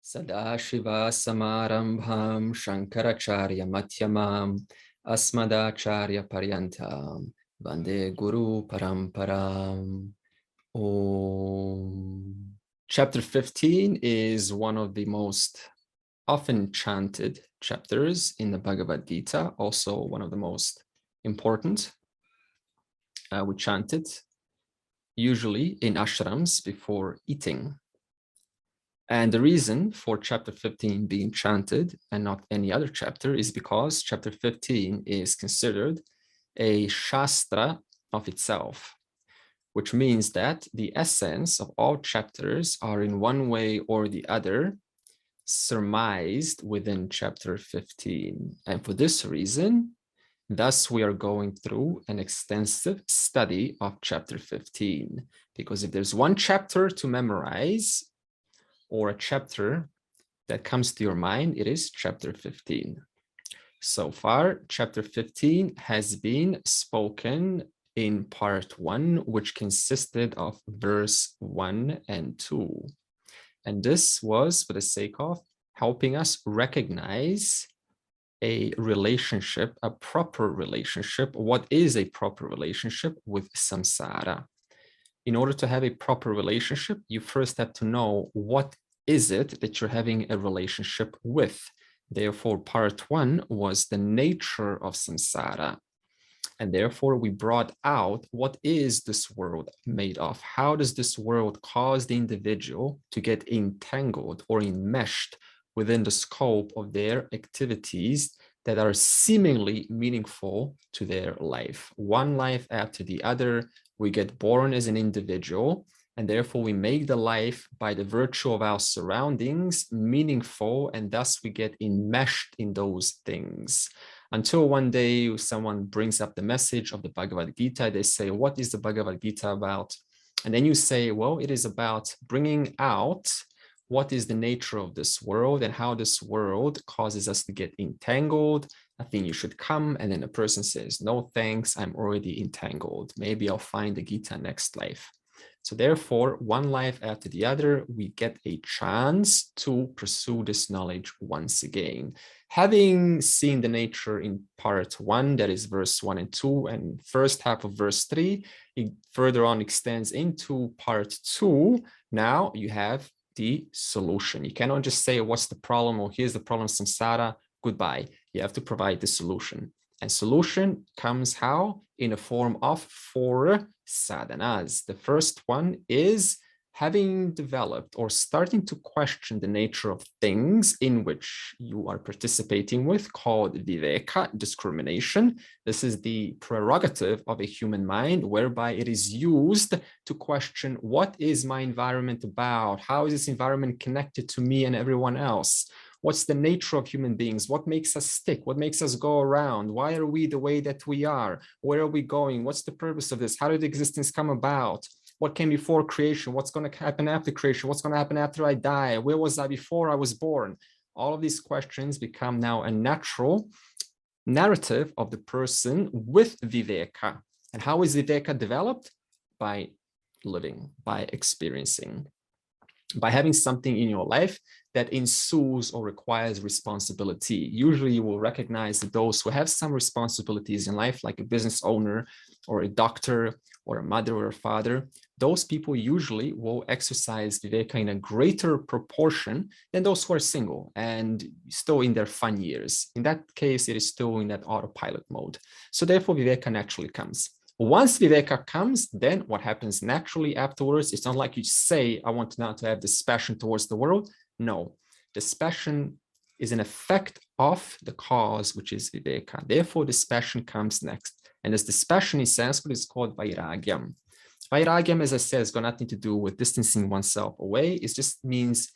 Sadashiva Samarambham Shankaracharya Mathyamam Asmadacharya Paryantam Vande Guru Paramparam. Om. Chapter 15 is one of the most often chanted chapters in the Bhagavad Gita, also one of the most important. We chant it usually in ashrams before eating. And the reason for chapter 15 being chanted and not any other chapter is because chapter 15 is considered a shastra of itself, which means that the essence of all chapters are in one way or the other surmised within chapter 15. And for this reason, thus we are going through an extensive study of chapter 15, because if there's one chapter to memorize, or a chapter that comes to your mind, it is chapter 15. So far, chapter 15 has been spoken in part 1, which consisted of verse 1 and 2. And this was for the sake of helping us recognize a relationship, a proper relationship. What is a proper relationship with samsara? In order to have a proper relationship, you first have to know what is it that you're having a relationship with. Therefore, part 1 was the nature of samsara. And therefore, we brought out what is this world made of? How does this world cause the individual to get entangled or enmeshed within the scope of their activities that are seemingly meaningful to their life? One life after the other, we get born as an individual, and therefore we make the life by the virtue of our surroundings meaningful, and thus we get enmeshed in those things. Until one day someone brings up the message of the Bhagavad Gita, they say, what is the Bhagavad Gita about? And then you say, well, it is about bringing out what is the nature of this world and how this world causes us to get entangled. I think you should come. And then the person says, no, thanks, I'm already entangled. Maybe I'll find the Gita next life. So therefore, one life after the other, we get a chance to pursue this knowledge once again. Having seen the nature in part 1, that is verse 1 and 2, and first half of verse 3, it further on extends into part 2. Now you have the solution. You cannot just say, what's the problem? Or here's the problem, samsara, goodbye. You have to provide the solution. And solution comes how? In a form of 4 sadhanas. The first one is having developed or starting to question the nature of things in which you are participating with, called viveka, discrimination. This is the prerogative of a human mind, whereby it is used to question, what is my environment about? How is this environment connected to me and everyone else? What's the nature of human beings? What makes us stick? What makes us go around? Why are we the way that we are? Where are we going? What's the purpose of this? How did existence come about? What came before creation? What's going to happen after creation? What's going to happen after I die? Where was I before I was born? All of these questions become now a natural narrative of the person with viveka. And how is viveka developed? By living, by experiencing, by having something in your life that ensues or requires responsibility. Usually you will recognize that those who have some responsibilities in life, like a business owner or a doctor or a mother or a father, those people usually will exercise viveka in a greater proportion than those who are single and still in their fun years. In that case, it is still in that autopilot mode. So therefore, viveka naturally comes. Once viveka comes, then what happens naturally afterwards? It's not like you say, I want now to have this passion towards the world. No, this passion is an effect of the cause, which is viveka. Therefore, this passion comes next. And as this passion in Sanskrit is called vairagyam. Vairagyam, as I said, has got nothing to do with distancing oneself away. It just means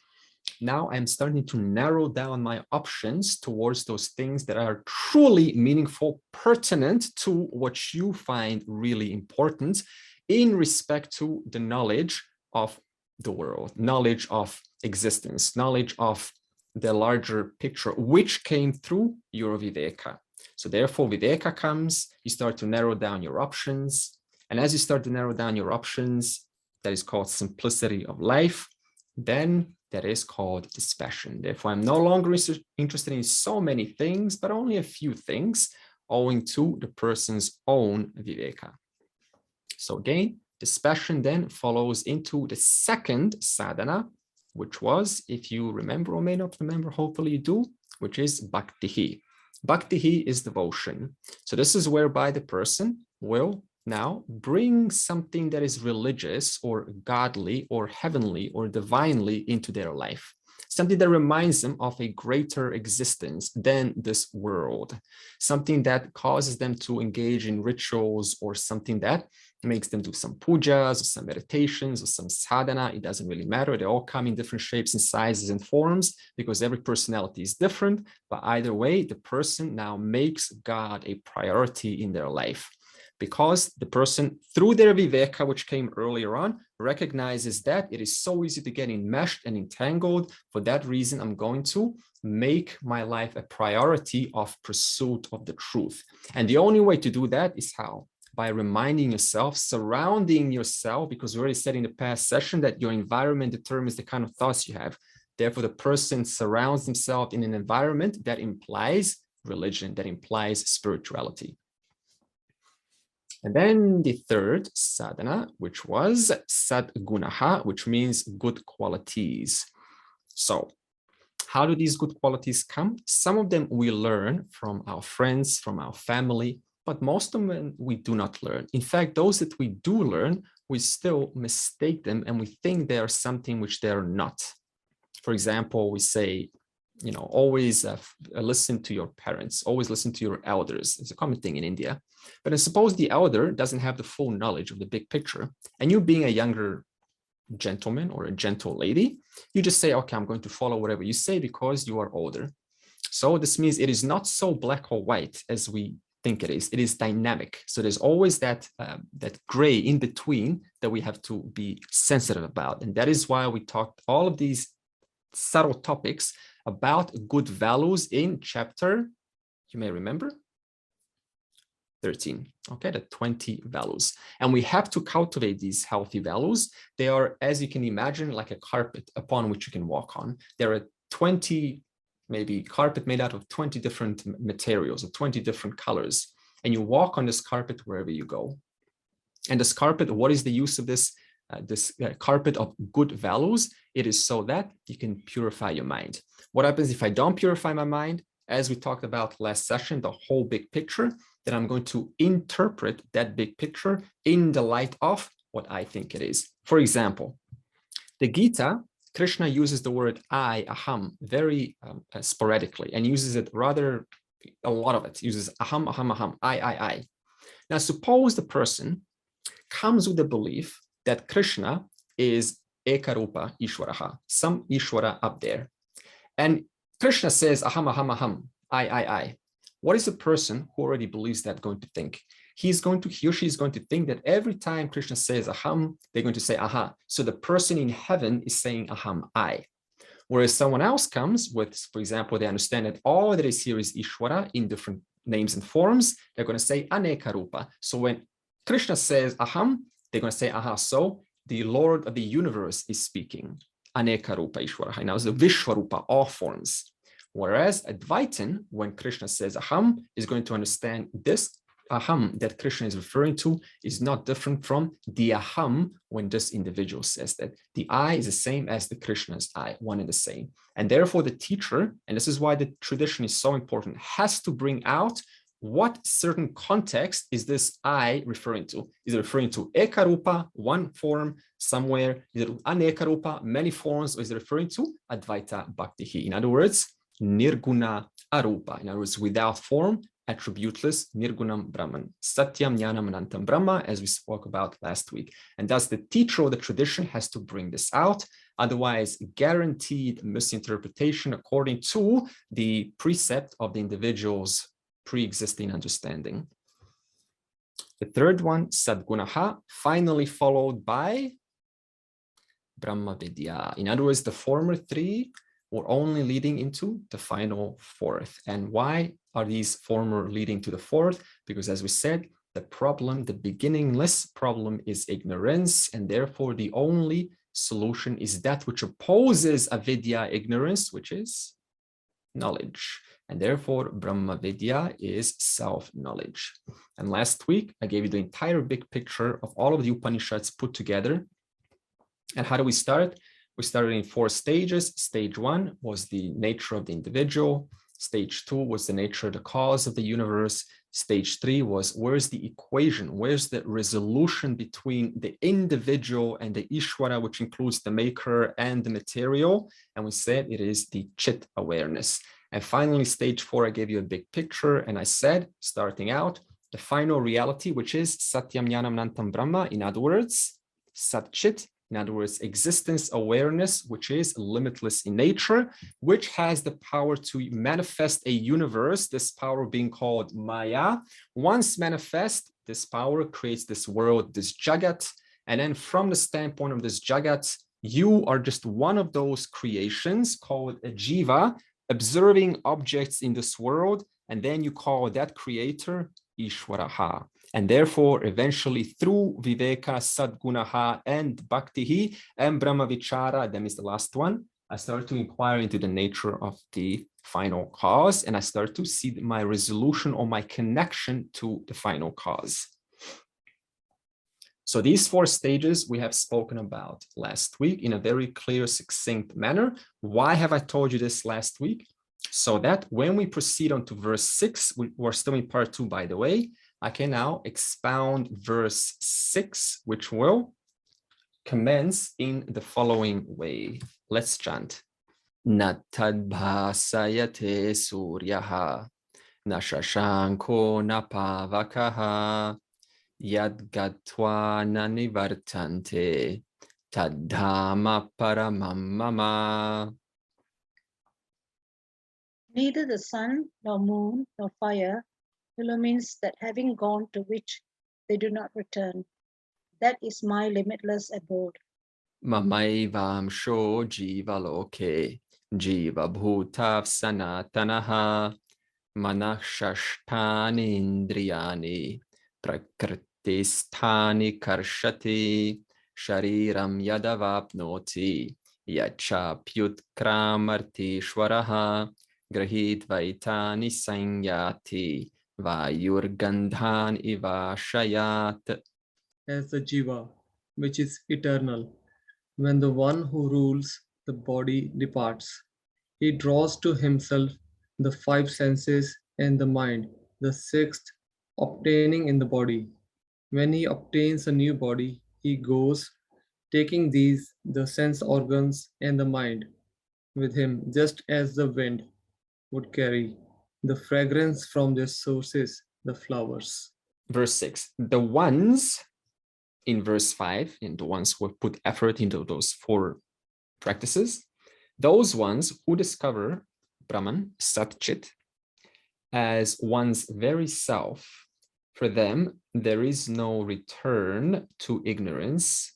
now I'm starting to narrow down my options towards those things that are truly meaningful, pertinent to what you find really important in respect to the knowledge of the world, knowledge of existence, knowledge of the larger picture, which came through your viveka. So therefore, viveka comes, you start to narrow down your options. And as you start to narrow down your options, that is called simplicity of life, then that is called dispassion. Therefore, I'm no longer interested in so many things, but only a few things, owing to the person's own viveka. So again, dispassion then follows into the second sadhana, which was, if you remember or may not remember, hopefully you do, which is bhakti. Bhakti is devotion. So this is whereby the person will now bring something that is religious or godly or heavenly or divinely into their life. Something that reminds them of a greater existence than this world. Something that causes them to engage in rituals, or something that makes them do some pujas or some meditations or some sadhana. It doesn't really matter. They all come in different shapes and sizes and forms because every personality is different. But either way, the person now makes God a priority in their life, because the person, through their viveka, which came earlier on, recognizes that it is so easy to get enmeshed and entangled. For that reason, I'm going to make my life a priority of pursuit of the truth. And the only way to do that is how? By reminding yourself, surrounding yourself, because we already said in the past session that your environment determines the kind of thoughts you have. Therefore, the person surrounds himself in an environment that implies religion, that implies spirituality. And then the third sadhana, which was sadgunaha, which means good qualities. So how do these good qualities come? Some of them we learn from our friends, from our family, but most of them we do not learn. In fact, those that we do learn, we still mistake them and we think they are something which they are not. For example, we say, always listen to your parents, always listen to your elders. It's a common thing in India. But suppose the elder doesn't have the full knowledge of the big picture, and you being a younger gentleman or a gentle lady, you just say, okay, I'm going to follow whatever you say because you are older. So this means it is not so black or white as we think it is. It is dynamic. So there's always that gray in between that we have to be sensitive about. And that is why we talked all of these subtle topics about good values in chapter, you may remember, 13, okay, the 20 values. And we have to cultivate these healthy values. They are, as you can imagine, like a carpet upon which you can walk on. There are 20, maybe carpet made out of 20 different materials or 20 different colors. And you walk on this carpet wherever you go. And this carpet, what is the use of this carpet of good values? It is so that you can purify your mind. What happens if I don't purify my mind? As we talked about last session, the whole big picture, then I'm going to interpret that big picture in the light of what I think it is. For example, the Gita, Krishna uses the word I, aham, very sporadically, and uses it rather, a lot of it, uses aham, aham, aham, I. Now, suppose the person comes with the belief that Krishna is Ekarupa Ishwaraha, some Ishwara up there. And Krishna says, aham, aham, aham, I. What is the person who already believes that going to think? He or she is going to think that every time Krishna says aham, they're going to say aha. So the person in heaven is saying aham, I. Whereas someone else comes with, for example, they understand that all that is here is Ishwara in different names and forms. They're going to say aneka rupa. So when Krishna says aham, they're going to say aha. So the Lord of the universe is speaking. Aneka rupa Ishwara. Now it's the Vishwarupa, all forms. Whereas Advaitin, when Krishna says aham, is going to understand this aham that Krishna is referring to is not different from the aham when this individual says that. The I is the same as the Krishna's I, one and the same. And therefore the teacher, and this is why the tradition is so important, has to bring out what certain context is this I referring to. Is it referring to Ekarupa, one form somewhere? Is it Anekarupa, many forms? Or is it referring to Advaita Bhakti? In other words, Nirguna Arupa, in other words, without form, attributeless, Nirgunam Brahman, Satyam Jnanam Anantam Brahma, as we spoke about last week. And thus the teacher of the tradition has to bring this out. Otherwise, guaranteed misinterpretation according to the precept of the individual's pre-existing understanding. The third one, Sadgunaha, finally followed by Brahma Vidya. In other words, the former three were only leading into the final fourth. And why are these former leading to the fourth? Because as we said, the problem, the beginningless problem is ignorance, and therefore the only solution is that which opposes avidya, ignorance, which is knowledge. And therefore, Brahma Vidya is self-knowledge. And last week, I gave you the entire big picture of all of the Upanishads put together. And how do we start? We started in 4 stages. Stage 1 was the nature of the individual. Stage 2 was the nature of the cause of the universe. Stage 3 was where's the equation? Where's the resolution between the individual and the Ishvara, which includes the maker and the material? And we said it is the Chit awareness. And finally, stage 4, I gave you a big picture. And I said, starting out, the final reality, which is Satyam Jnanam Nantam Brahma, in other words, Sat Chit, in other words, existence awareness, which is limitless in nature, which has the power to manifest a universe, this power being called Maya. Once manifest, this power creates this world, this Jagat. And then from the standpoint of this Jagat, you are just one of those creations called a Jiva, observing objects in this world. And then you call that creator Ishwaraha. And therefore, eventually through Viveka, Sadgunaha, and Bhaktihi, and Brahma Vichara, that is the last one, I start to inquire into the nature of the final cause, and I start to see my resolution or my connection to the final cause. So these 4 stages we have spoken about last week in a very clear, succinct manner. Why have I told you this last week? So that when we proceed on to verse 6, we're still in part 2, by the way, I can now expound verse 6, which will commence in the following way. Let's chant. Na tadbhasayate suryaha, na shashanko na pavakaha, yad gatva na nivartante, tadhama paramam mama. Neither the sun, nor moon, nor fire illumines that having gone to which they do not return. That is my limitless abode. Mamaivamsho jiva loke, jiva bhutav sanatanaha, manashashtani indriyani, prakritisthani karshati, shariram yadavapnoti, yacha pyutkramartishwaraha, grahit vaitani sangyati, vayurgandhan ivashayat. As the Jiva, which is eternal. When the one who rules the body departs, he draws to himself the 5 senses and the mind, the 6th obtaining in the body. When he obtains a new body, he goes, taking these, the sense organs and the mind, with him, just as the wind would carry the fragrance from their sources, the flowers. Verse 6, the ones in verse 5, and the ones who have put effort into those 4 practices, those ones who discover Brahman, Sat Chit, as one's very self, for them, there is no return to ignorance,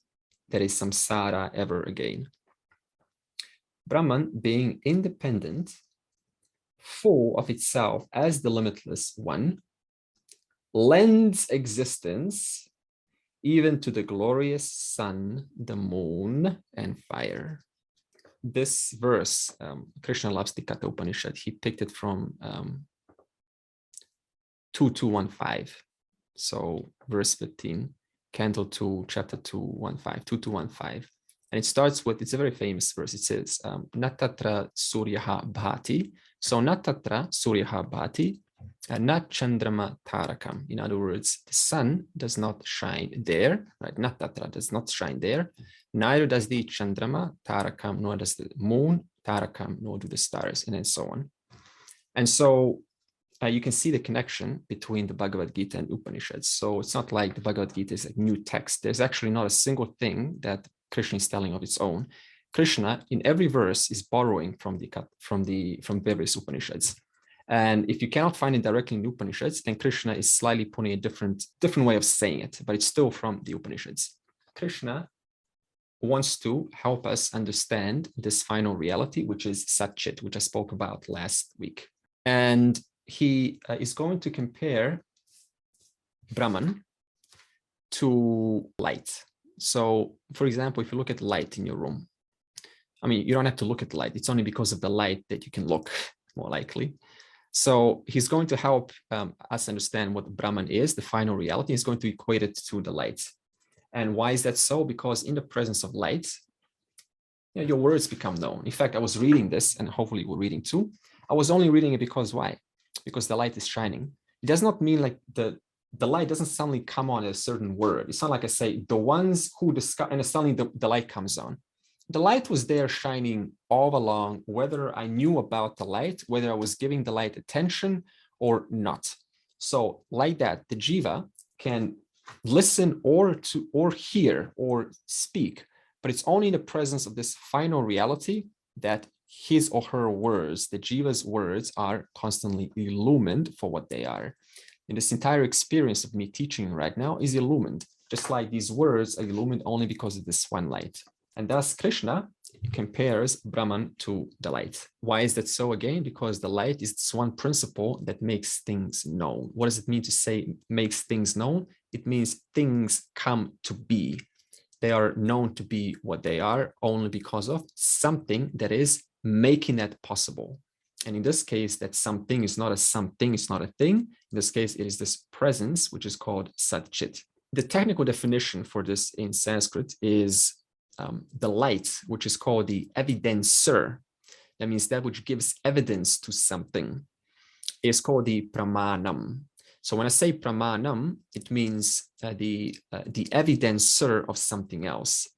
that is samsara, ever again. Brahman, being independent, full of itself as the limitless one, lends existence even to the glorious sun, the moon, and fire. This verse, Krishna loves the Katha Upanishad. He picked it from 2215. So verse 15, Canto 2, chapter 215, 2215. And it starts with, it's a very famous verse. It says, Natatra Suryaha Bhati. So Natatra Suryaha Bhati, Nat Chandrama Tarakam. In other words, the sun does not shine there, right? Natatra does not shine there. Neither does the Chandrama Tarakam, nor does the moon Tarakam, nor do the stars, and then so on. And so you can see the connection between the Bhagavad Gita and Upanishads. So it's not like the Bhagavad Gita is a new text. There's actually not a single thing that Krishna is telling of its own. Krishna, in every verse, is borrowing from various Upanishads. And if you cannot find it directly in the Upanishads, then Krishna is slightly putting a different way of saying it, but it's still from the Upanishads. Krishna wants to help us understand this final reality, which is Satchit, which I spoke about last week. And he is going to compare Brahman to light. So, for example, if you look at light in your room, I mean, you don't have to look at the light. It's only because of the light that you can look, more likely. So he's going to help us understand what Brahman is, the final reality. He's going to equate it to the light. And why is that so? Because in the presence of light, your words become known. In fact, I was reading this, and hopefully you were reading too. I was only reading it because why? Because the light is shining. It does not mean like the light doesn't suddenly come on a certain word. It's not like I say, the ones who discuss, and suddenly the light comes on. The light was there shining all along, whether I knew about the light, whether I was giving the light attention or not. So like that, the Jiva can listen or hear or speak, but it's only in the presence of this final reality that his or her words, the Jiva's words, are constantly illumined for what they are. And this entire experience of me teaching right now is illumined, just like these words are illumined only because of this one light. And thus Krishna compares Brahman to the light. Why is that so again? Because the light is this one principle that makes things known. What does it mean to say makes things known? It means things come to be. They are known to be what they are only because of something that is making that possible. And in this case, that something is not a something, it's not a thing. In this case, it is this presence, which is called Sat-Chit. The technical definition for this in Sanskrit is the light, which is called the evidencer. That means that which gives evidence to something, is called the pramanam. So when I say pramanam, it means the evidencer of something else.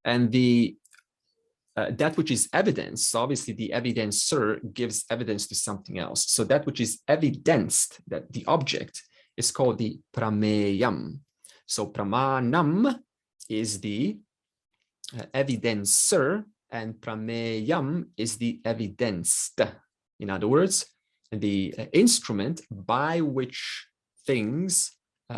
And that which is evidence, so obviously the evidencer gives evidence to something else. So that which is evidenced, that the object, is called the prameyam. So pramanam is the evidencer, and prameyam is the evidenced. In other words, the instrument by which things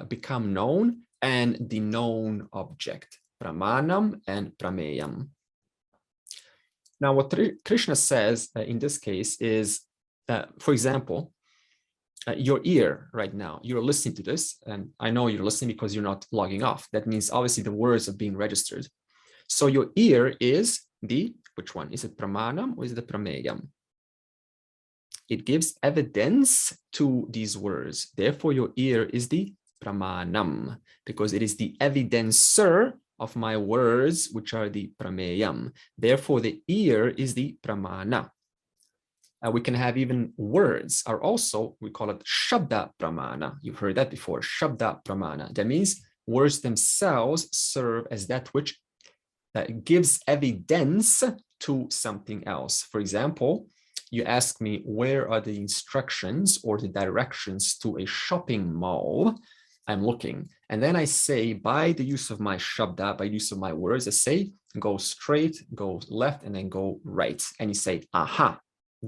become known and the known object, pramanam and prameyam. Now, what Krishna says in this case is, for example, your ear right now, you're listening to this, and I know you're listening because you're not logging off. That means obviously the words are being registered. So your ear is the, which one? Is it pramanam or is it the prameyam? It gives evidence to these words. Therefore, your ear is the pramanam, because it is the evidencer of my words, which are the prameyam. Therefore, the ear is the pramana. We can have even words are also, we call it shabda pramana. You've heard that before, shabda pramana. That means words themselves serve as that which gives evidence to something else. For example, you ask me, where are the instructions or the directions to a shopping mall? I'm looking. And then I say, by the use of my shabda, by use of my words, I say, go straight, go left, and then go right. And you say, aha.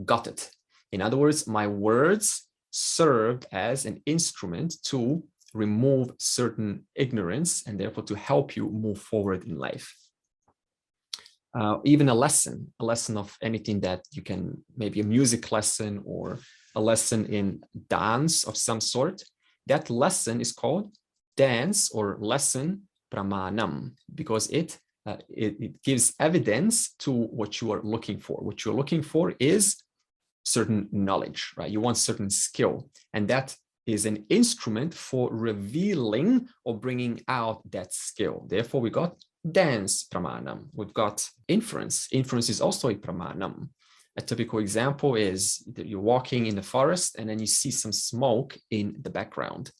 Got it. In other words, my words served as an instrument to remove certain ignorance and therefore to help you move forward in life. Even a lesson of anything that you can, maybe a music lesson or a lesson in dance of some sort, that lesson is called dance or lesson pramanam, because it gives evidence to what you are looking for. What you're looking for is certain knowledge, right? You want certain skill, and that is an instrument for revealing or bringing out that skill. Therefore, we got dance pramanam. We've got inference. Inference is also a pramanam. A typical example is that you're walking in the forest and then you see some smoke in the background.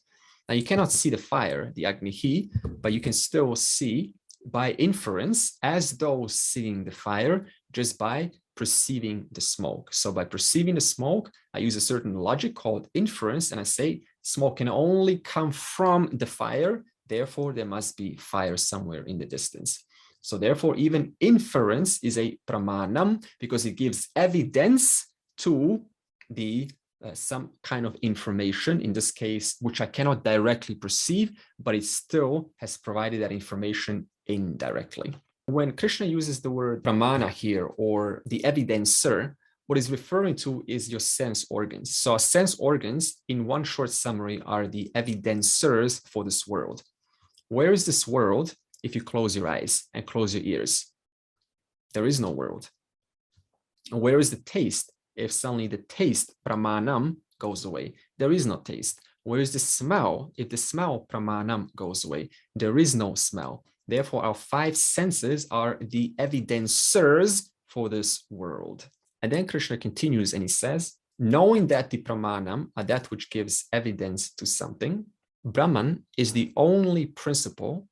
Now, you cannot see the fire, the agnihi, but you can still see by inference as though seeing the fire just by perceiving the smoke. So by perceiving the smoke, I use a certain logic called inference, and I say smoke can only come from the fire. Therefore, there must be fire somewhere in the distance. So therefore, even inference is a pramanam because it gives evidence to the some kind of information, in this case, which I cannot directly perceive, but it still has provided that information indirectly. When Krishna uses the word pramana here, or the evidencer, what he's referring to is your sense organs. So sense organs, in one short summary, are the evidencers for this world. Where is this world if you close your eyes and close your ears? There is no world. Where is the taste if suddenly the taste, pramanam, goes away? There is no taste. Where is the smell if the smell, pramanam, goes away? There is no smell. Therefore, our five senses are the evidencers for this world. And then Krishna continues and he says, knowing that the pramanam are that which gives evidence to something, Brahman is the only principle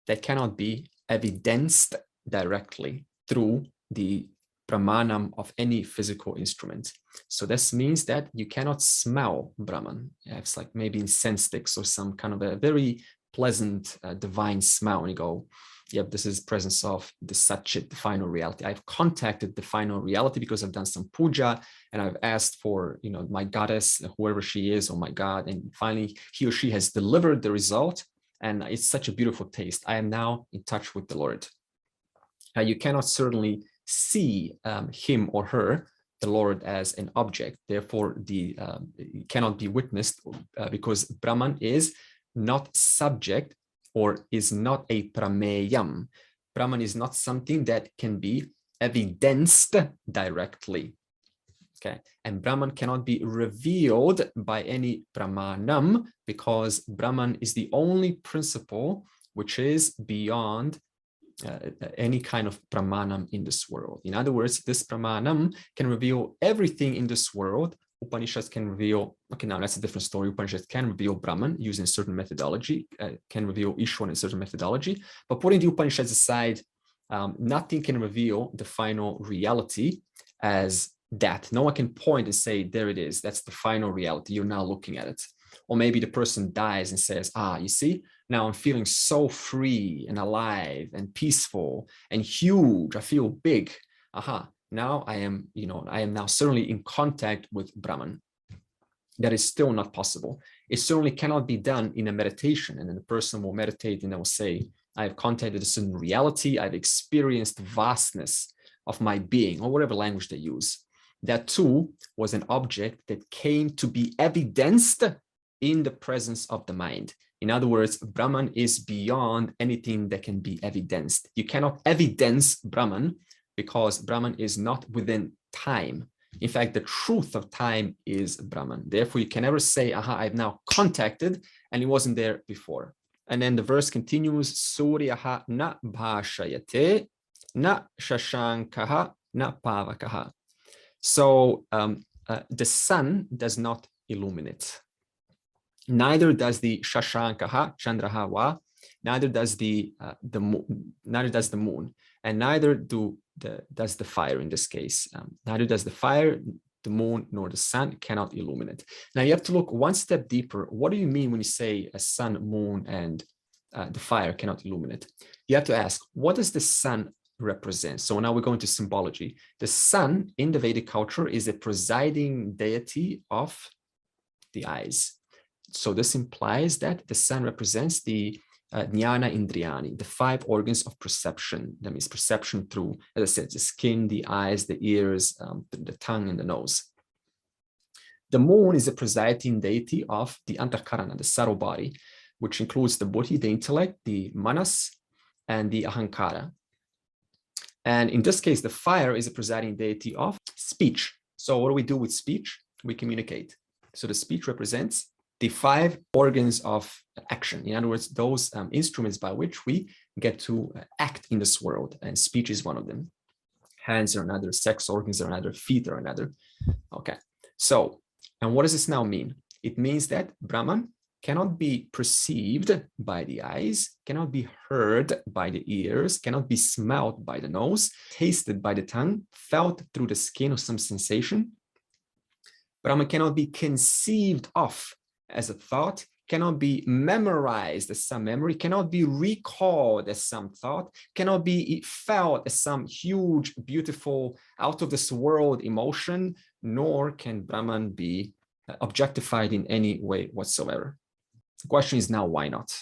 that cannot be evidenced directly through the pramanam of any physical instrument. So this means that you cannot smell Brahman. Yeah, it's like maybe incense sticks or some kind of a very pleasant divine smell, and you go, yep, this is presence of the Satchit, the final reality. I've contacted the final reality because I've done some puja and I've asked for, my goddess, whoever she is, or my God, and finally he or she has delivered the result, and it's such a beautiful taste. I am now in touch with the Lord. You cannot certainly see him or her, the Lord, as an object. Therefore, it cannot be witnessed because Brahman is not subject or is not a prameyam. Brahman is not something that can be evidenced directly. Okay, and Brahman cannot be revealed by any pramanam because Brahman is the only principle which is beyond any kind of pramanam in this world. In other words, this pramanam can reveal everything in this world. Upanishads can reveal, okay, now that's a different story. Upanishads can reveal Brahman using certain methodology, can reveal Ishwan in certain methodology, but putting the Upanishads aside, nothing can reveal the final reality as that. No one can point and say, there it is, that's the final reality, you're now looking at it. Or maybe the person dies and says, you see, now I'm feeling so free and alive and peaceful and huge, I feel big. Now I am now certainly in contact with Brahman. That is still not possible. It certainly cannot be done in a meditation, and then the person will meditate and they will say, I have contacted a certain reality, I've experienced vastness of my being, or whatever language they use. That too was an object that came to be evidenced in the presence of the mind. In other words, Brahman is beyond anything that can be evidenced. You cannot evidence Brahman because Brahman is not within time. In fact, the truth of time is Brahman. Therefore, you can never say, I've now contacted, and it wasn't there before. And then the verse continues, Suryaha na bhashayate, na shashankaha, na pavakaha. So the sun does not illuminate. Neither does the shashankaha, chandraha wa, neither does the moon, and neither does the fire in this case. Neither does the fire, the moon, nor the sun cannot illuminate. Now you have to look one step deeper. What do you mean when you say a sun, moon, and the fire cannot illuminate? You have to ask, what does the sun represent? So now we're going to symbology. The sun in the Vedic culture is a presiding deity of the eyes. So this implies that the sun represents the jnana indriyani, the five organs of perception. That means perception through, as I said, the skin, the eyes, the ears, the tongue, and the nose. The moon is a presiding deity of the antarkarana, the subtle body, which includes the buddhi, the intellect, the manas, and the ahankara. And in this case, the fire is a presiding deity of speech. So what do we do with speech? We communicate. So the speech represents the five organs of action. In other words, those instruments by which we get to act in this world. And speech is one of them. Hands are another, sex organs are another, feet are another. Okay. So, and what does this now mean? It means that Brahman cannot be perceived by the eyes, cannot be heard by the ears, cannot be smelled by the nose, tasted by the tongue, felt through the skin or some sensation. Brahman cannot be conceived of as a thought, cannot be memorized as some memory, cannot be recalled as some thought, cannot be felt as some huge, beautiful, out of this world emotion, nor can Brahman be objectified in any way whatsoever. The question is now, why not?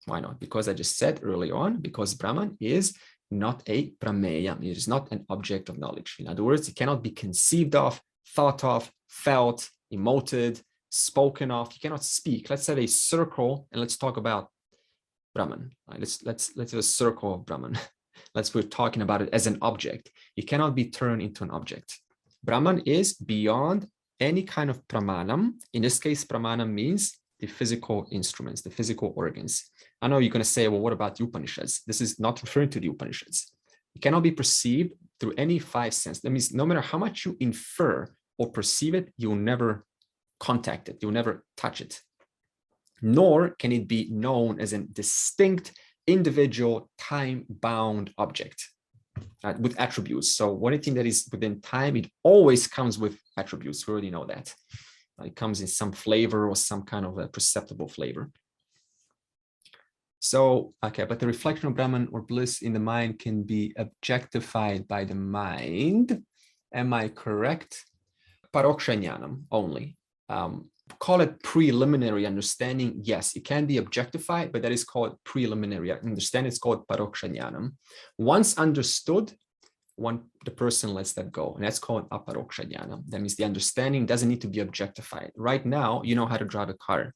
Why not? Because I just said early on, because Brahman is not a prameyam, it is not an object of knowledge. In other words, it cannot be conceived of, thought of, felt, emoted, spoken of, you cannot speak. Let's have a circle and let's talk about Brahman. Right? Let's have a circle of Brahman. We're talking about it as an object. It cannot be turned into an object. Brahman is beyond any kind of pramanam. In this case, pramanam means the physical instruments, the physical organs. I know you're going to say, well, what about the Upanishads? This is not referring to the Upanishads. It cannot be perceived through any five senses. That means no matter how much you infer or perceive it, you'll never contact it. You'll never touch it. Nor can it be known as a distinct, individual, time-bound object with attributes. So anything that is within time, it always comes with attributes. We already know that. It comes in some flavor or some kind of a perceptible flavor. So, okay, but the reflection of Brahman or bliss in the mind can be objectified by the mind. Am I correct? Paroksha jnanam only. Call it preliminary understanding. Yes, it can be objectified, but that is called preliminary understanding. It's called paroksha jnanam. Once understood, the person lets that go, and that's called aparoksha jnanam. That means the understanding doesn't need to be objectified. Right now, you know how to drive a car,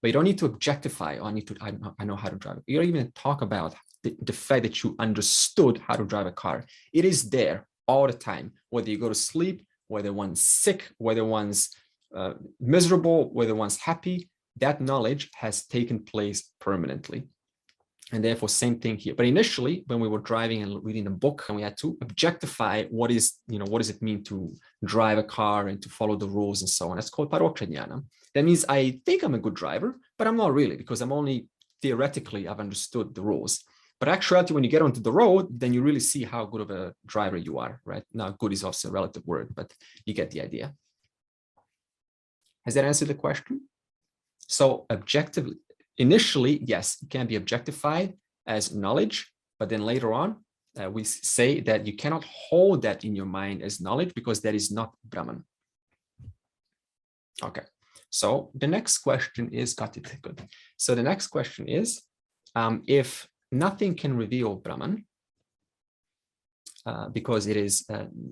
but you don't need to objectify. Oh, I know how to drive it. You don't even talk about the fact that you understood how to drive a car. It is there all the time, whether you go to sleep, whether one's sick, whether one's miserable, whether one's happy. That knowledge has taken place permanently. And therefore, same thing here. But initially, when we were driving and reading the book, and we had to objectify what does it mean to drive a car and to follow the rules and so on. That's called paroksha jnana. That means I think I'm a good driver, but I'm not really, because I'm only theoretically, I've understood the rules. But actually, when you get onto the road, then you really see how good of a driver you are, right? Now, good is also a relative word, but you get the idea. Has that answered the question? So objectively, initially, yes, it can be objectified as knowledge, but then later on, we say that you cannot hold that in your mind as knowledge because that is not Brahman. Okay, so the next question is, got it, good. So the next question is, if nothing can reveal Brahman, because it is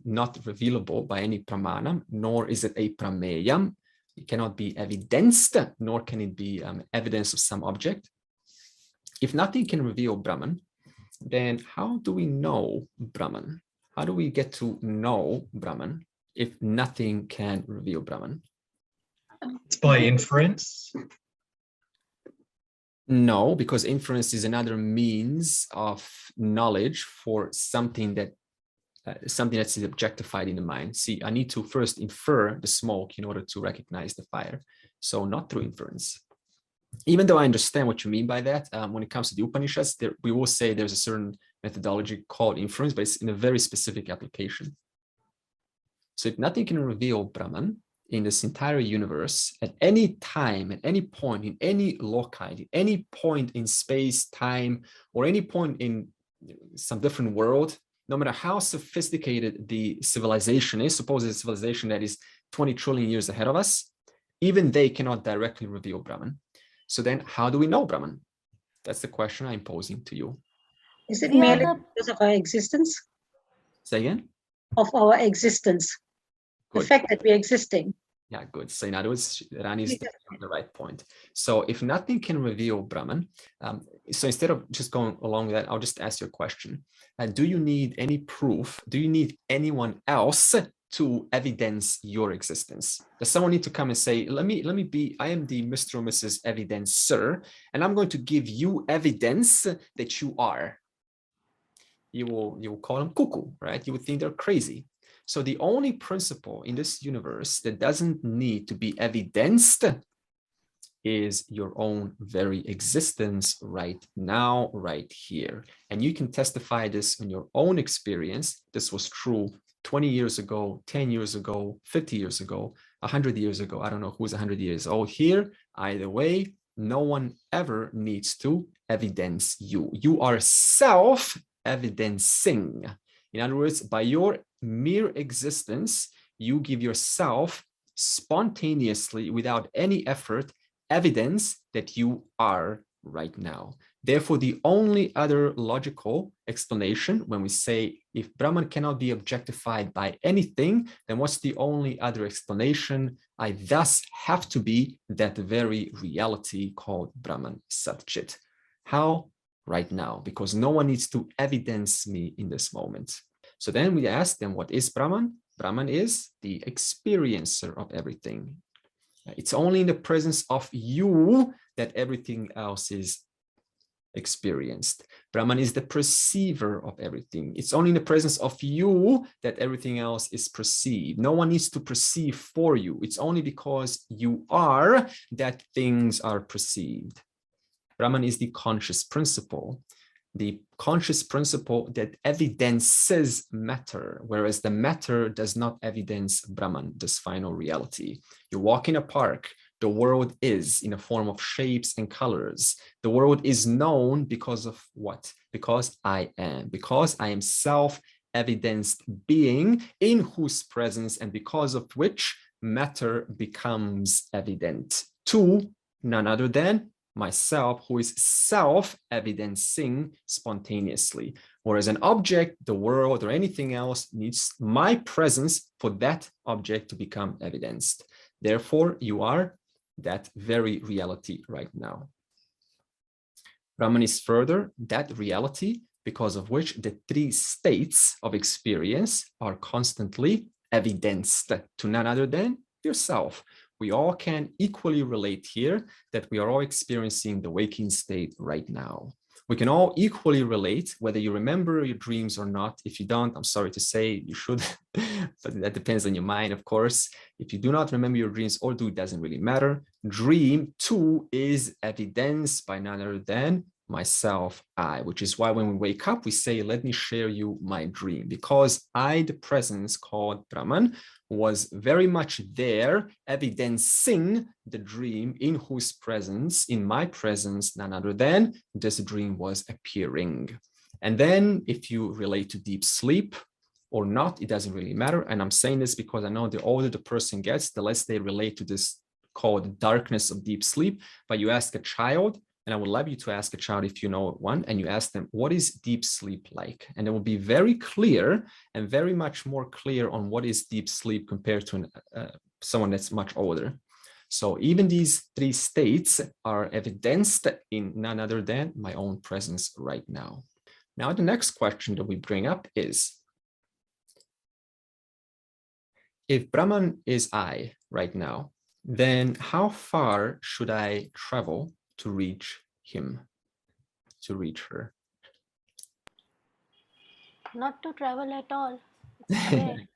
not revealable by any pramana, nor is it a prameyam, it cannot be evidenced, nor can it be evidence of some object. If nothing can reveal Brahman, then how do we know Brahman? How do we get to know Brahman if nothing can reveal Brahman? It's by inference. No, because inference is another means of knowledge for something that's objectified in the mind. See, I need to first infer the smoke in order to recognize the fire. So not through inference. Even though I understand what you mean by that, when it comes to the Upanishads, we will say there's a certain methodology called inference, but it's in a very specific application. So if nothing can reveal Brahman in this entire universe, at any time, at any point, in any loci, at any point in space, time, or any point in some different world, no matter how sophisticated the civilization is, suppose it's a civilization that is 20 trillion years ahead of us, even they cannot directly reveal Brahman. So then how do we know Brahman? That's the question I'm posing to you. Is it merely because of our existence? Say again? Of our existence. Good. The fact that we're existing. Yeah, good. So in other words, Rani is on the right point. So if nothing can reveal Brahman, so instead of just going along with that, I'll just ask you a question. Do you need any proof? Do you need anyone else to evidence your existence? Does someone need to come and say, let me be, I am the Mr. or Mrs. Evidencer, and I'm going to give you evidence that you are. You will call them cuckoo, right? You would think they're crazy. So the only principle in this universe that doesn't need to be evidenced is your own very existence right now, right here. And you can testify this in your own experience. This was true 20 years ago, 10 years ago, 50 years ago, 100 years ago. I don't know who's 100 years old here. Either way, no one ever needs to evidence you. You are self-evidencing. In other words, by your mere existence, you give yourself spontaneously, without any effort, evidence that you are right now. Therefore, the only other logical explanation when we say if Brahman cannot be objectified by anything, then what's the only other explanation? I thus have to be that very reality called Brahman Satchit. How? Right now, because no one needs to evidence me in this moment. So then we ask them, what is Brahman? Brahman is the experiencer of everything. It's only in the presence of you that everything else is experienced. Brahman is the perceiver of everything. It's only in the presence of you that everything else is perceived. No one needs to perceive for you. It's only because you are that things are perceived. Brahman is the conscious principle. The conscious principle that evidences matter, whereas the matter does not evidence Brahman, this final reality. You walk in a park, the world is in a form of shapes and colors. The world is known because of what? Because I am self-evidenced being in whose presence and because of which matter becomes evident to none other than myself, who is self-evidencing spontaneously. Whereas an object, the world, or anything else needs my presence for that object to become evidenced. Therefore, you are that very reality right now. Brahman is further that reality because of which the three states of experience are constantly evidenced to none other than yourself. We all can equally relate here that we are all experiencing the waking state right now. We can all equally relate whether you remember your dreams or not. If you don't, I'm sorry to say you should, but that depends on your mind, of course. If you do not remember your dreams or do, it doesn't really matter. Dream too is evidenced by none other than myself, I, which is why when we wake up, we say, let me share you my dream, because I, the presence called Brahman, was very much there, evidencing the dream in whose presence, in my presence, none other than this dream was appearing. And then if you relate to deep sleep or not, it doesn't really matter. And I'm saying this because I know the older the person gets, the less they relate to this called darkness of deep sleep. But you ask a child, and I would love you to ask a child if you know one, and you ask them, what is deep sleep like? And it will be very clear and very much more clear on what is deep sleep compared to someone that's much older. So even these three states are evidenced in none other than my own presence right now. Now, the next question that we bring up is, if Brahman is I right now, then how far should I travel to reach him, to reach her? Not to travel at all. It's there.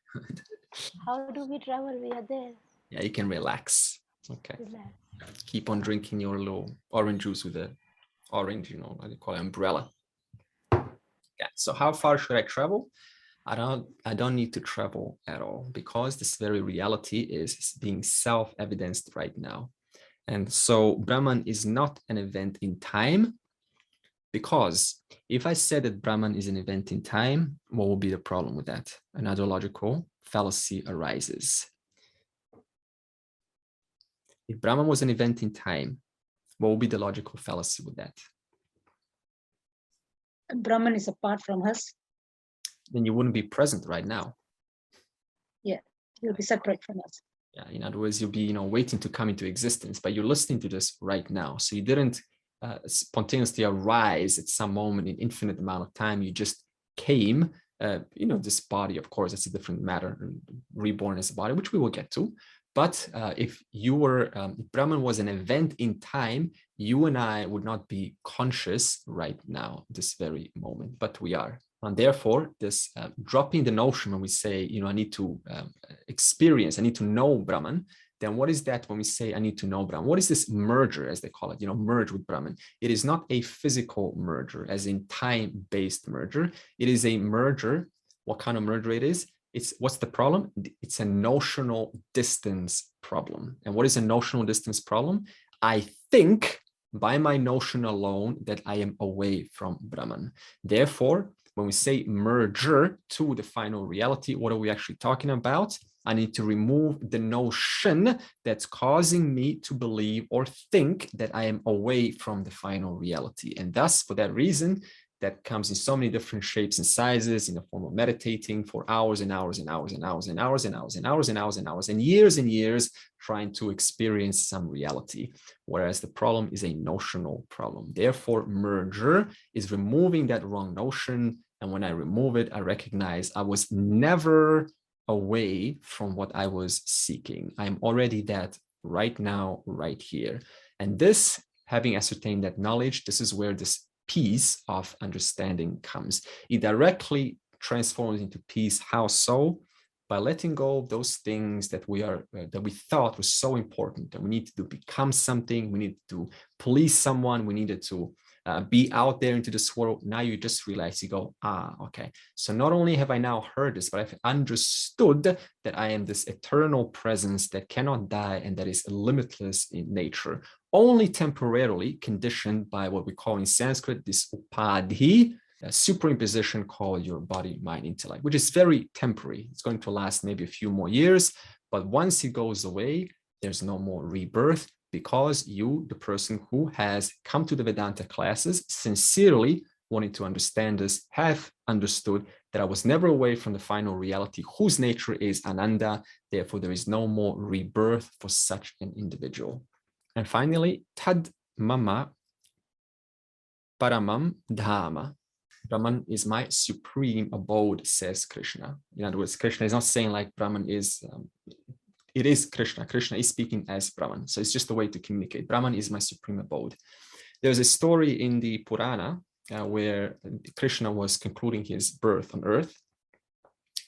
How do we travel? We are there. Yeah, you can relax. Okay. Relax. Keep on drinking your little orange juice with the orange, you know, what do you call it, umbrella. Yeah. So how far should I travel? I don't need to travel at all, because this very reality is being self-evidenced right now. And so Brahman is not an event in time, because if I said that Brahman is an event in time, what will be the problem with that? Another logical fallacy arises. If Brahman was an event in time, what will be the logical fallacy with that? Brahman is apart from us. Then you wouldn't be present right now. Yeah, you'll be separate from us. Yeah, in other words, you'll be, waiting to come into existence, but you're listening to this right now. So you didn't spontaneously arise at some moment in infinite amount of time. You just came, this body, of course, it's a different matter, reborn as a body, which we will get to. But if you were, if Brahman was an event in time, you and I would not be conscious right now, this very moment, but we are. And therefore, this dropping the notion when we say, I need to experience, I need to know Brahman, then what is that when we say I need to know Brahman? What is this merger, as they call it, merge with Brahman? It is not a physical merger, as in time-based merger. It is a merger. What kind of merger it is? What's the problem? It's a notional distance problem. And what is a notional distance problem? I think by my notion alone that I am away from Brahman. Therefore, when we say merger to the final reality, what are we actually talking about? I need to remove the notion that's causing me to believe or think that I am away from the final reality. And thus, for that reason, that comes in so many different shapes and sizes in the form of meditating for hours and hours and hours and hours and hours and hours and hours and hours and hours and years trying to experience some reality. Whereas the problem is a notional problem. Therefore, merger is removing that wrong notion. And when I remove it, I recognize I was never away from what I was seeking. I'm already that right now, right here. And this, having ascertained that knowledge, this is where this peace of understanding comes. It directly transforms into peace. How so? By letting go of those things that we thought was so important, that we need to become something, we need to please someone, we needed to be out there into this world. Now you just realize, you go, okay. So not only have I now heard this, but I've understood that I am this eternal presence that cannot die and that is limitless in nature, only temporarily conditioned by what we call in Sanskrit this upadhi, a superimposition called your body, mind, intellect, which is very temporary. It's going to last maybe a few more years, but once it goes away, there's no more rebirth, because you, the person who has come to the Vedanta classes, sincerely wanting to understand this, have understood that I was never away from the final reality, whose nature is Ananda. Therefore, there is no more rebirth for such an individual. And finally, tad mama paramam dhama. Brahman is my supreme abode, says Krishna. In other words, Krishna is not saying like Brahman is, it is Krishna. Krishna is speaking as Brahman. So it's just a way to communicate. Brahman is my supreme abode. There's a story in the Purana where Krishna was concluding his birth on earth.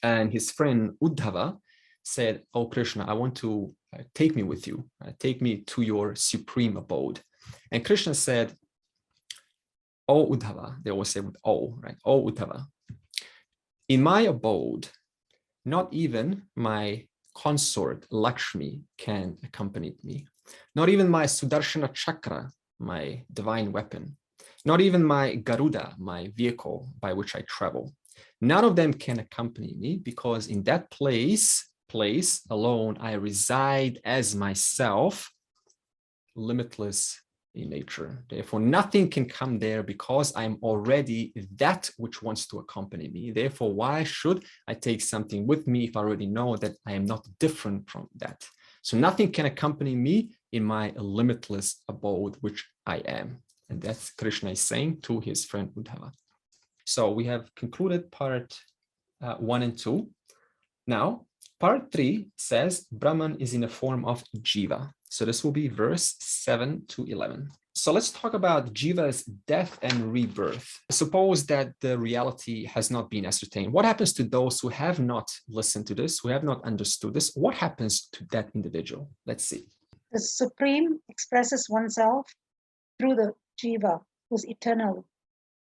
And his friend Uddhava said, "Oh, Krishna, I want to take me with you. Take me to your supreme abode." And Krishna said, "Oh, Uddhava," they always say with "oh," right? "Oh, Uddhava, in my abode, not even my consort Lakshmi can accompany me. Not even my Sudarshana Chakra, my divine weapon. Not even my Garuda, my vehicle by which I travel. None of them can accompany me, because in that place alone, I reside as myself, limitless in nature. Therefore, nothing can come there, because I'm already that which wants to accompany me. Therefore, why should I take something with me if I already know that I am not different from that? So nothing can accompany me in my limitless abode, which I am." And that's Krishna is saying to his friend Uddhava. So we have concluded part 1 and 2. Now, part 3 says Brahman is in the form of Jiva. So this will be verse 7 to 11. So let's talk about Jiva's death and rebirth. Suppose that the reality has not been ascertained. What happens to those who have not listened to this, who have not understood this? What happens to that individual? Let's see. The Supreme expresses oneself through the Jiva, who is eternal.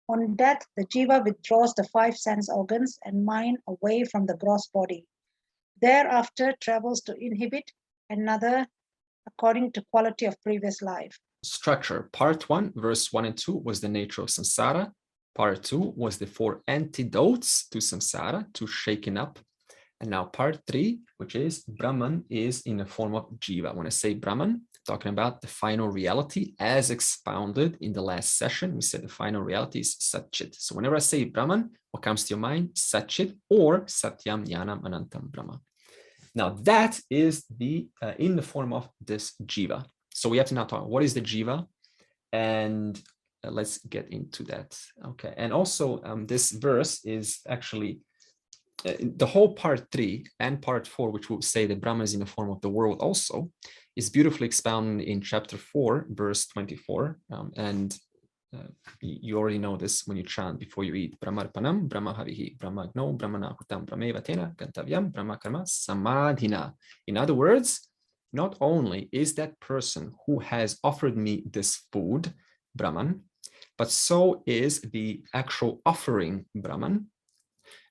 On death, the Jiva withdraws the 5 sense organs and mind away from the gross body. Thereafter travels to inhibit another according to quality of previous life. Structure. Part 1, verse 1 and 2 was the nature of samsara. Part 2 was the 4 antidotes to samsara, to shaking up. And now part 3, which is Brahman is in the form of Jiva. When I say Brahman, talking about the final reality as expounded in the last session. We said the final reality is Satchit. So whenever I say Brahman, what comes to your mind? Satchit or Satyam Jnanam Anantam Brahma. Now that is the in the form of this Jiva. So we have to now talk, what is the Jiva? And let's get into that. Okay. And also this verse is actually the whole part 3 and part 4, which will say that Brahma is in the form of the world also, is beautifully expounded in chapter 4, verse 24. You already know this when you chant before you eat. Brahmarpanam, Brahmahavihi, Brahmagno, Brahmanahutam, Brahmevatena, Gantavyam, Brahmakarma, Samadhina. In other words, not only is that person who has offered me this food, Brahman, but so is the actual offering, Brahman,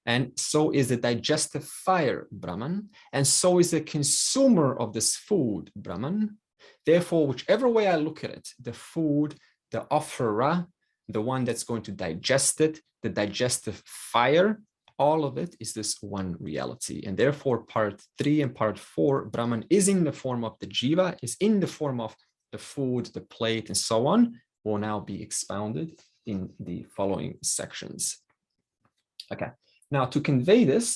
and so is the digestive fire, Brahman, and so is the consumer of this food, Brahman. Therefore, whichever way I look at it, the food, the offerer, the one that's going to digest it, the digestive fire, all of it is this one reality. And therefore, part 3 and part 4, Brahman is in the form of the Jiva, is in the form of the food, the plate, and so on, will now be expounded in the following sections. Okay, now to convey this,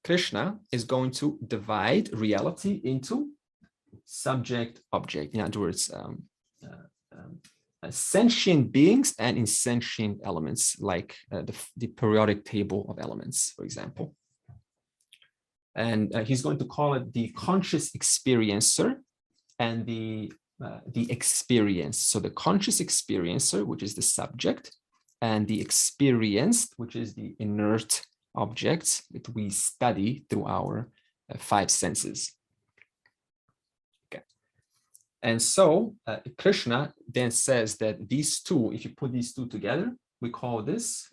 Krishna is going to divide reality into subject, object. In other words, sentient beings and insentient elements, like the periodic table of elements, for example. And he's going to call it the conscious experiencer and the experience. So the conscious experiencer, which is the subject, and the experienced, which is the inert objects that we study through our 5 senses. Okay. And so Krishna then says that these two, if you put these two together, we call this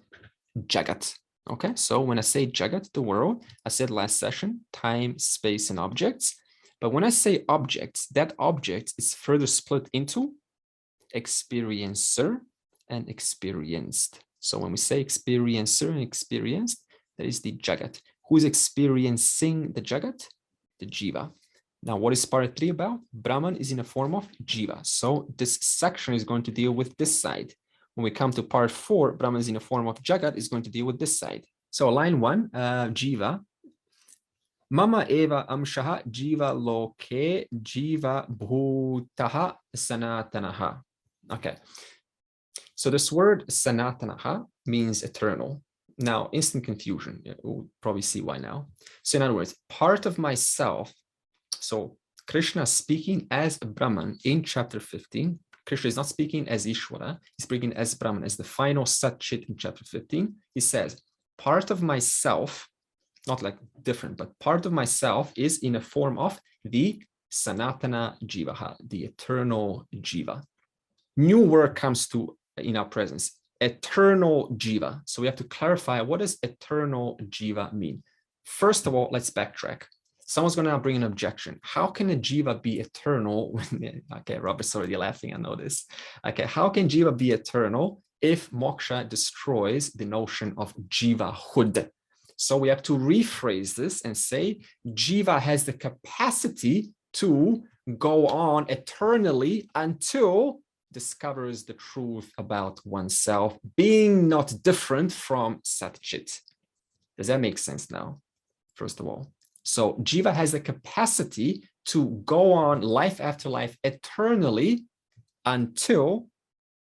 Jagat. Okay, so when I say Jagat, the world, I said last session, time, space, and objects. But when I say objects, that object is further split into experiencer and experienced. So when we say experiencer and experienced, that is the Jagat. Who's experiencing the Jagat? The Jiva. Now, what is part 3 about? Brahman is in a form of Jiva. So this section is going to deal with this side. When we come to part 4, Brahman is in a form of Jagat, is going to deal with this side. So line 1, Jiva. Mama eva amshaha jiva loke jiva bhutaha sanatanaha. Okay. So this word sanatanaha means eternal. Now, instant confusion. We'll probably see why now. So in other words, part of myself. So Krishna speaking as Brahman in chapter 15. Krishna is not speaking as Ishvara. He's speaking as Brahman, as the final Sat-Chit in chapter 15. He says, part of myself, not like different, but part of myself is in a form of the Sanatana Jivaha, the eternal Jiva. New word comes to in our presence, eternal Jiva. So we have to clarify, what does eternal Jiva mean? First of all, let's backtrack. Someone's going to now bring an objection. How can a Jiva be eternal? Okay, Robert's already laughing, I know this. Okay, how can Jiva be eternal if moksha destroys the notion of Jivahood? So we have to rephrase this and say, Jiva has the capacity to go on eternally until discovers the truth about oneself, being not different from Sat-Chit. Does that make sense now? First of all. So Jiva has the capacity to go on life after life eternally until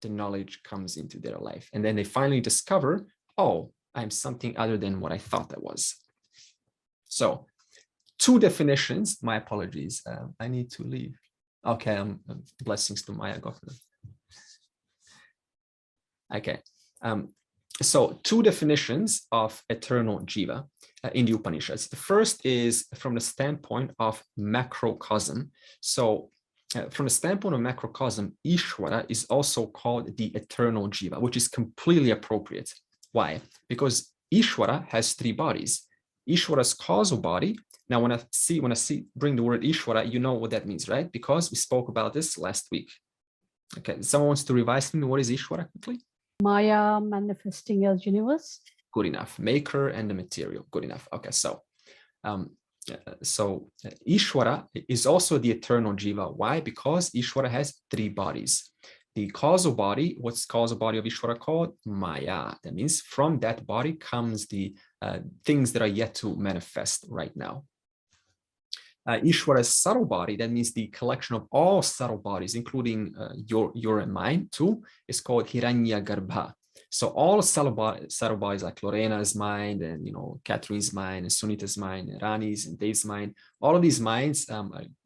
the knowledge comes into their life. And then they finally discover, oh, I'm something other than what I thought I was. So 2 definitions, my apologies. I need to leave. Okay, blessings to Maya. Go for it. Okay. So 2 definitions of eternal Jiva in the Upanishads. The first is from the standpoint of macrocosm. So from the standpoint of macrocosm, Ishvara is also called the eternal Jiva, which is completely appropriate. Why? Because Ishvara has 3 bodies. Ishvara's causal body. Now, when I bring the word Ishvara, you know what that means, right? Because we spoke about this last week. Okay, someone wants to revise for me, what is Ishvara quickly? Maya manifesting as universe. Good enough. Maker and the material. Good enough. Okay, so Ishvara is also the eternal Jiva. Why? Because Ishvara has 3 bodies. The causal body, what's causal body of Ishvara called? Maya. That means from that body comes the things that are yet to manifest right now. Ishvara's subtle body, that means the collection of all subtle bodies, including your and mine too, is called Hiranyagarbha. So all subtle bodies like Lorena's mind and Catherine's mind and Sunita's mind and Rani's and Dave's mind, all of these minds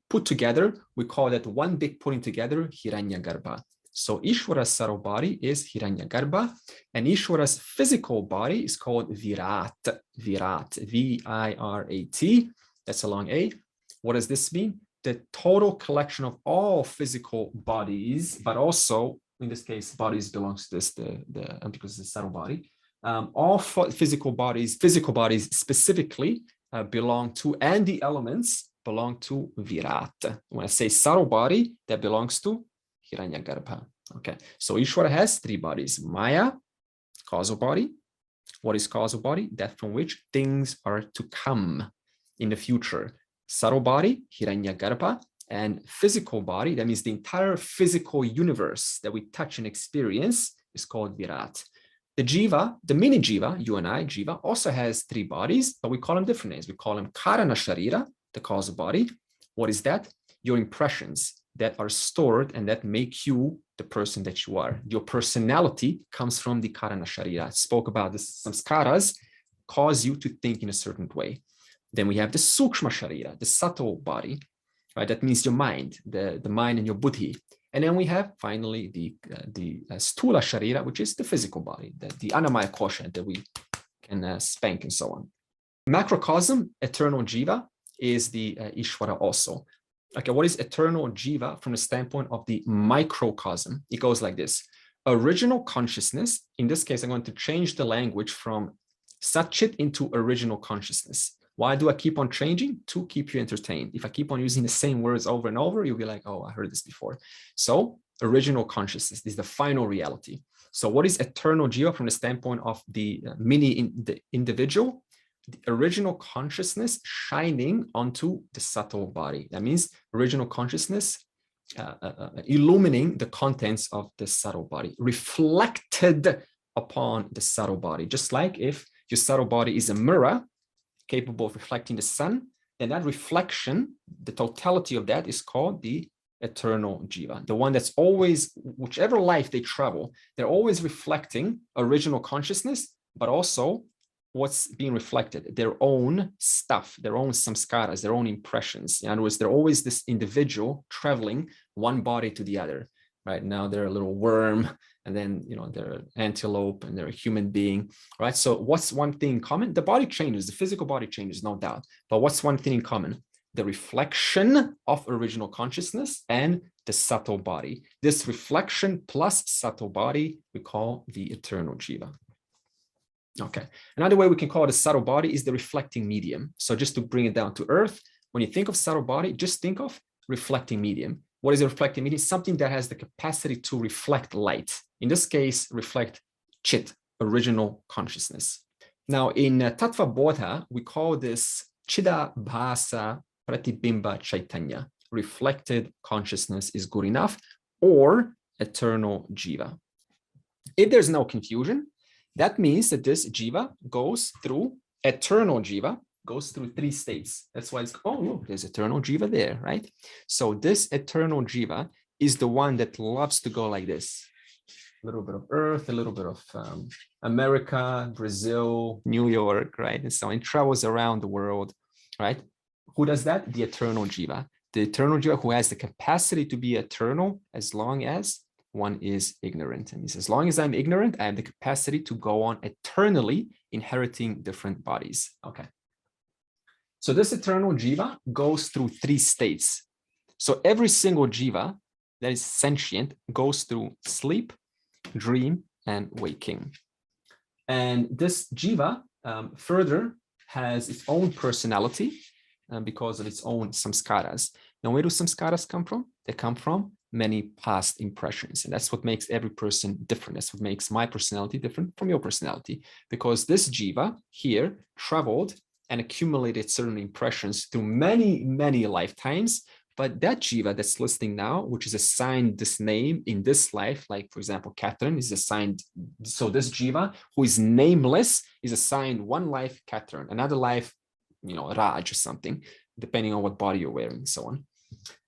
put together, we call that one big putting together, Hiranyagarbha. So Ishvara's subtle body is Hiranyagarbha, and Ishvara's physical body is called Virat. Virat, V-I-R-A-T. That's a long A. What does this mean? The total collection of all physical bodies, but also in this case, bodies belongs to this because it's a subtle body. All physical bodies specifically belong to, and the elements belong to Virat. When I say subtle body, that belongs to Hiranyagarbha. Okay, so Ishvara has 3 bodies: Maya, causal body; What is causal body? That from which things are to come in the future. Subtle body, Hiranyagarbha, and physical body, that means the entire physical universe that we touch and experience, is called Virat. The Jiva, the mini Jiva, you and I, Jiva, also has 3 bodies, but we call them different names. We call them Karana Sharira, the causal body. What is that? Your impressions that are stored and that make you the person that you are. Your personality comes from the Karana Sharira. I spoke about the Samskaras cause you to think in a certain way. Then we have the Sukshma Sharira, the subtle body, right? That means your mind, the mind and your buddhi. And then we have finally the Stula Sharira, which is the physical body, the Annamaya Kosha that we can spank and so on. Macrocosm, eternal Jiva, is the Ishvara also. Okay, what is eternal Jiva from the standpoint of the microcosm? It goes like this. Original consciousness, in this case, I'm going to change the language from Satchit into original consciousness. Why do I keep on changing? To keep you entertained. If I keep on using the same words over and over, you'll be like, oh, I heard this before. So original consciousness is the final reality. So what is eternal Jiva from the standpoint of the the individual? The original consciousness shining onto the subtle body. That means original consciousness illumining the contents of the subtle body, reflected upon the subtle body. Just like if your subtle body is a mirror capable of reflecting the sun, then that reflection, the totality of that is called the eternal Jiva. The one that's always, whichever life they travel, they're always reflecting original consciousness, but also what's being reflected, their own stuff, their own samskaras, their own impressions. In other words, they're always this individual traveling one body to the other. Right now, they're a little worm, and then they're an antelope, and they're a human being. Right. So, what's one thing in common? The body changes, the physical body changes, no doubt. But what's one thing in common? The reflection of original consciousness and the subtle body. This reflection plus subtle body we call the eternal Jiva. Okay. Another way we can call it a subtle body is the reflecting medium. So just to bring it down to earth, when you think of subtle body, just think of reflecting medium. What is a reflecting medium? Something that has the capacity to reflect light. In this case, reflect Chit, original consciousness. Now in Tattva Bodha, we call this Chida Bhasa Pratibimba Chaitanya. Reflected consciousness is good enough, or eternal Jiva. If there's no confusion, that means that this Jiva goes through, eternal Jiva goes through 3 states. That's why it's, oh, look, there's eternal Jiva there, right? So this eternal Jiva is the one that loves to go like this. A little bit of earth, a little bit of America, Brazil, New York, right? And so it travels around the world, right? Who does that? The eternal Jiva. The eternal Jiva who has the capacity to be eternal as long as one is ignorant. And as long as I'm ignorant, I have the capacity to go on eternally inheriting different bodies. Okay. So this eternal Jiva goes through 3 states. So every single Jiva that is sentient goes through sleep, dream, and waking. And this Jiva further has its own personality because of its own samskaras. Now, where do samskaras come from? They come from many past impressions. And that's what makes every person different. That's what makes my personality different from your personality. Because this Jiva here traveled and accumulated certain impressions through many, many lifetimes. But that Jiva that's listening now, which is assigned this name in this life, like, for example, Catherine is assigned. So this Jiva, who is nameless, is assigned one life, Catherine, another life, Raj or something, depending on what body you're wearing and so on.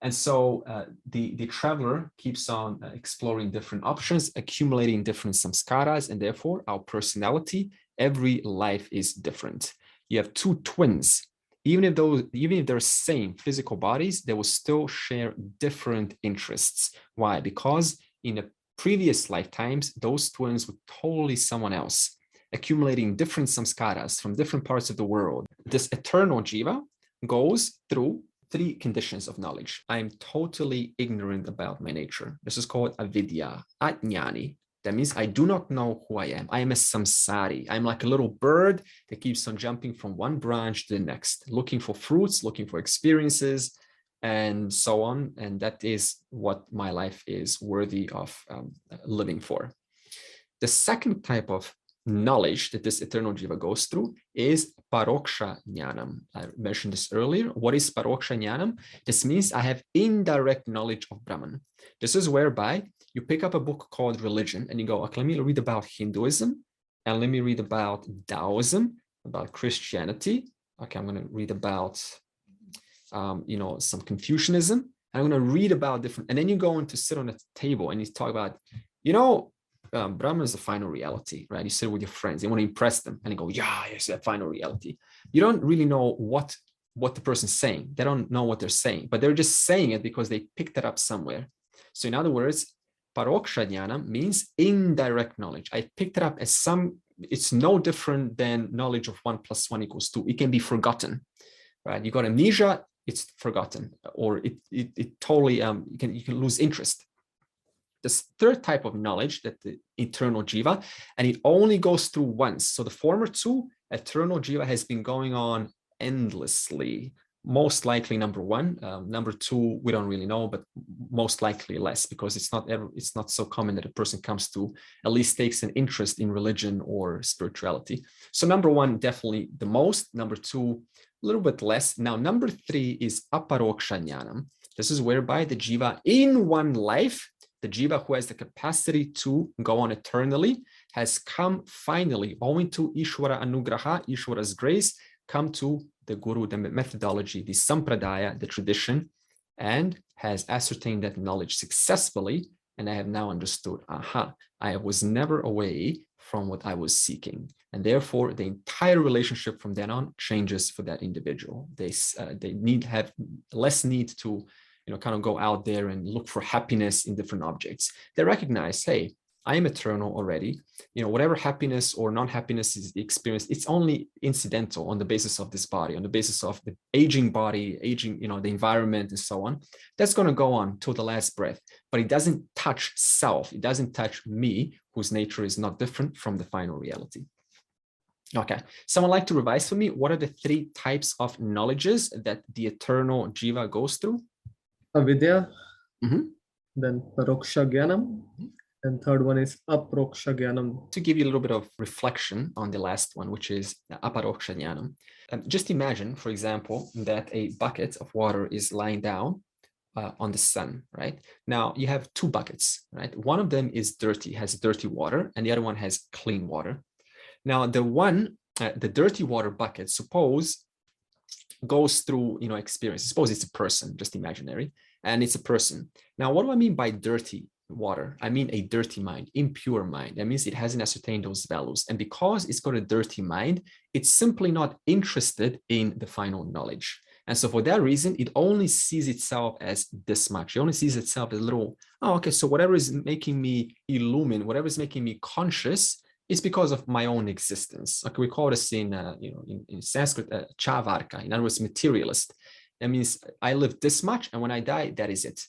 And so the traveler keeps on exploring different options, accumulating different samskaras, and therefore our personality, every life is different. You have 2 twins. Even if they're same physical bodies, they will still share different interests. Why? Because in the previous lifetimes, those twins were totally someone else, accumulating different samskaras from different parts of the world. This eternal Jiva goes through 3 conditions of knowledge. I am totally ignorant about my nature. This is called avidya, ajnani. That means I do not know who I am. I am a samsari. I'm like a little bird that keeps on jumping from one branch to the next, looking for fruits, looking for experiences, and so on. And that is what my life is worthy of living for. The second type of knowledge that this eternal Jiva goes through is Paroksha Jnanam. I mentioned this earlier. What is Paroksha Jnanam? This means I have indirect knowledge of Brahman. This is whereby you pick up a book called Religion and you go, okay, let me read about Hinduism and let me read about Taoism, about Christianity. Okay, I'm going to read about, some Confucianism. I'm going to read about different, and then you go in to sit on a table and you talk about, Brahman is a final reality, right? You sit with your friends, you want to impress them, and you go, yeah, it's a final reality. You don't really know what the person's saying. They don't know what they're saying, but they're just saying it because they picked it up somewhere. So in other words, Paroksha Jnana means indirect knowledge. I picked it up as it's no different than knowledge of 1 + 1 = 2. It can be forgotten, right? You got amnesia, it's forgotten, or it totally, you can lose interest. This third type of knowledge, that the eternal Jiva, and it only goes through once. So the former two, eternal Jiva has been going on endlessly. Most likely number one, number two, we don't really know, but most likely less, because it's not so common that a person comes to, at least takes an interest in religion or spirituality. So number one, definitely the most. Number two, a little bit less. Now, number three is Aparoksha Jnanam. This is whereby the Jiva in one life, the Jiva who has the capacity to go on eternally, has come finally, owing to Ishvara Anugraha, Ishvara's grace, come to the Guru, the methodology, the Sampradaya, the tradition, and has ascertained that knowledge successfully. And I have now understood, I was never away from what I was seeking. And therefore, the entire relationship from then on changes for that individual. They have less need to kind of go out there and look for happiness in different objects. They recognize, hey, I am eternal already. Whatever happiness or non-happiness is experienced, it's only incidental on the basis of this body, on the basis of the aging body, the environment and so on. That's going to go on till the last breath, but it doesn't touch self. It doesn't touch me, whose nature is not different from the final reality. Okay, someone like to revise for me? What are the three types of knowledges that the eternal Jiva goes through? Avidya, then Paroksha Jnanam, and third one is Aproksha Jnanam. To give you a little bit of reflection on the last one, which is Aparoksha Jnanam. Just imagine, for example, that a bucket of water is lying down on the sun, right? Now you have two buckets, right? One of them is dirty, has dirty water, and the other one has clean water. Now the dirty water bucket, suppose, goes through experience. Suppose it's a person, just imaginary, and it's a person. Now, what do I mean by dirty water? I mean a dirty mind, impure mind. That means it hasn't ascertained those values, and because it's got a dirty mind, it's simply not interested in the final knowledge. And so for that reason, it only sees itself as this much. It only sees itself as a little, so whatever is making me illumine, whatever is making me conscious, it's because of my own existence. Okay, we call this in Sanskrit chavarka, in other words, materialist. That means I live this much, and when I die, that is it.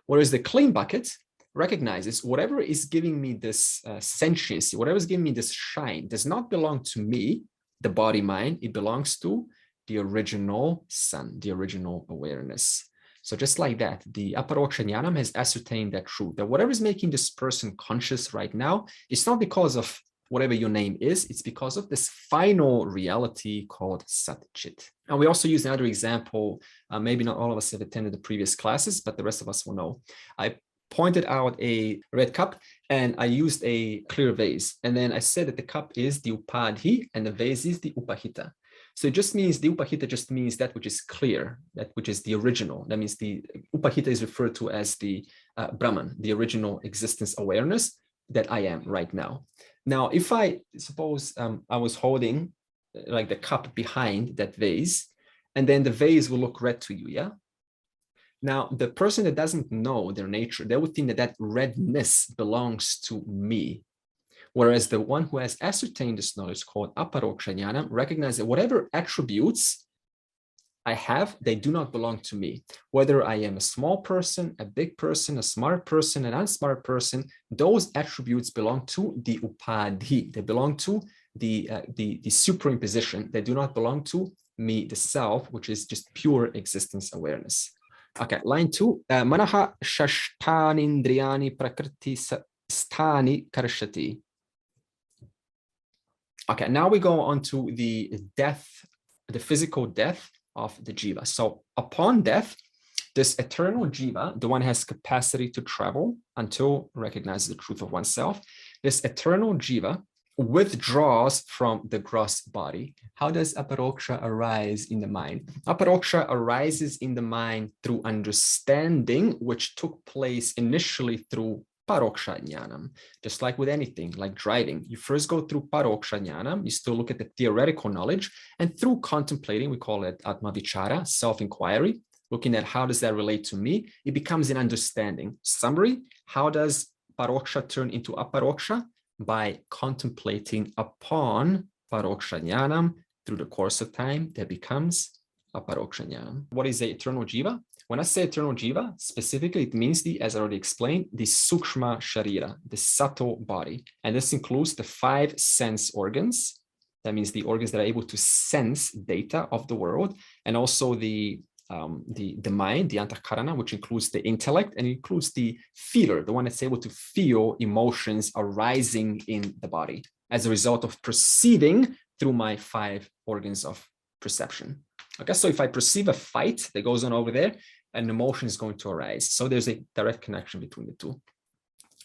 Whereas the clean bucket recognizes whatever is giving me this sentiency, whatever is giving me this shine, does not belong to me, the body mind. It belongs to the original sun, the original awareness. So just like that, the Aparoksha Jnanam has ascertained that truth, that whatever is making this person conscious right now, it's not because of whatever your name is, it's because of this final reality called Sat Chit. And we also use another example. Maybe not all of us have attended the previous classes, but the rest of us will know. I pointed out a red cup and I used a clear vase. And then I said that the cup is the Upadhi and the vase is the Upahita. So it just means, the Upahita just means that which is clear, that which is the original. That means the Upahita is referred to as the Brahman, the original existence awareness that I am right now. Now, if I suppose I was holding like the cup behind that vase, and then the vase will look red to you, yeah? Now, the person that doesn't know their nature, they would think that that redness belongs to me. Whereas the one who has ascertained this knowledge, called Aparoksha Jnana, recognizes that whatever attributes I have, they do not belong to me. Whether I am a small person, a big person, a smart person, an unsmart person, those attributes belong to the Upadhi. They belong to the superimposition. They do not belong to me, the self, which is just pure existence awareness. Okay, line 2. Manaha shashtanindriyani prakriti sthani karshati. Okay, now we go on to the death, the physical death of the Jiva. So upon death, this eternal Jiva, the one has capacity to travel until recognizes the truth of oneself. This eternal Jiva withdraws from the gross body. How does aparoksha arise in the mind? Aparoksha arises in the mind through understanding, which took place initially through paroksha jnanam. Just like with anything, like driving, you first go through paroksha jnanam, you still look at the theoretical knowledge, and through contemplating, we call it atmavichara, self-inquiry, looking at how does that relate to me, it becomes an understanding. Summary, how does paroksha turn into aparoksha? By contemplating upon paroksha jnanam through the course of time, that becomes aparoksha jnanam. What is the eternal Jiva? When I say eternal Jiva, specifically, it means as I already explained, the sukshma sharira, the subtle body. And this includes the 5 sense organs. That means the organs that are able to sense data of the world, and also the mind, the antakarana, which includes the intellect, and includes the feeler, the one that's able to feel emotions arising in the body as a result of perceiving through my 5 organs of perception. Okay, so if I perceive a fight that goes on over there, an emotion is going to arise. So there's a direct connection between the two.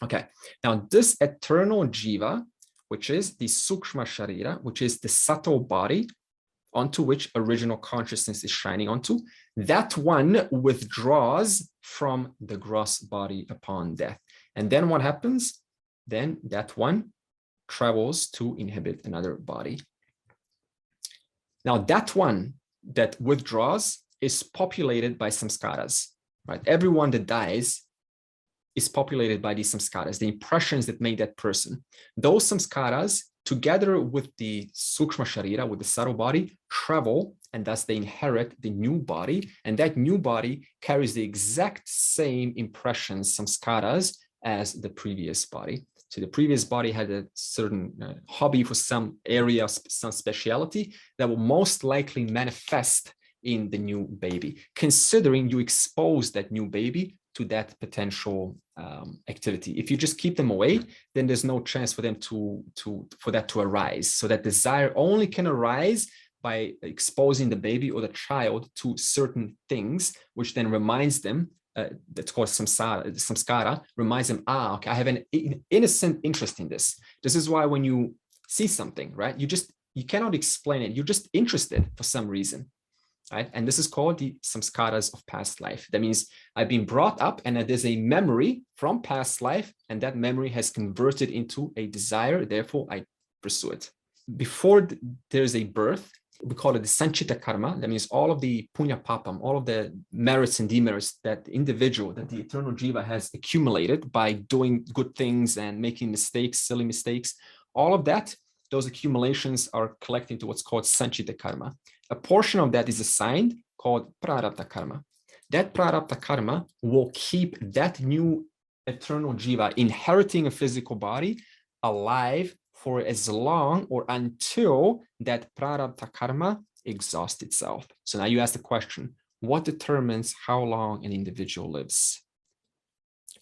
Okay, now this eternal Jiva, which is the sukshma sharira, which is the subtle body onto which original consciousness is shining onto, that one withdraws from the gross body upon death. And then what happens? Then that one travels to inhabit another body. Now that one that withdraws is populated by samskaras, right? Everyone that dies is populated by these samskaras, the impressions that made that person. Those samskaras, together with the sukshma sharira, with the subtle body, travel, and thus they inherit the new body, and that new body carries the exact same impressions, samskaras, as the previous body. So the previous body had a certain hobby for some area, some speciality that will most likely manifest in the new baby, considering you expose that new baby to that potential activity. If you just keep them away, then there's no chance for them for that to arise. So that desire only can arise by exposing the baby or the child to certain things, which then reminds them, that's called samskara, reminds them, okay, I have an innocent interest in this. This is why when you see something, right, you cannot explain it. You're just interested for some reason. Right? And this is called the samskaras of past life. That means I've been brought up and there's a memory from past life, and that memory has converted into a desire. Therefore, I pursue it. Before there's a birth, we call it the sanchita karma. That means all of the punya papam, all of the merits and demerits that the individual, that the eternal Jiva has accumulated by doing good things and making mistakes, silly mistakes, all of that, those accumulations are collecting to what's called sanchita karma. A portion of that is assigned called prarabdha karma. That prarabdha karma will keep that new eternal Jiva inheriting a physical body alive for as long or until that prarabdha karma exhausts itself. So now you ask the question, what determines how long an individual lives?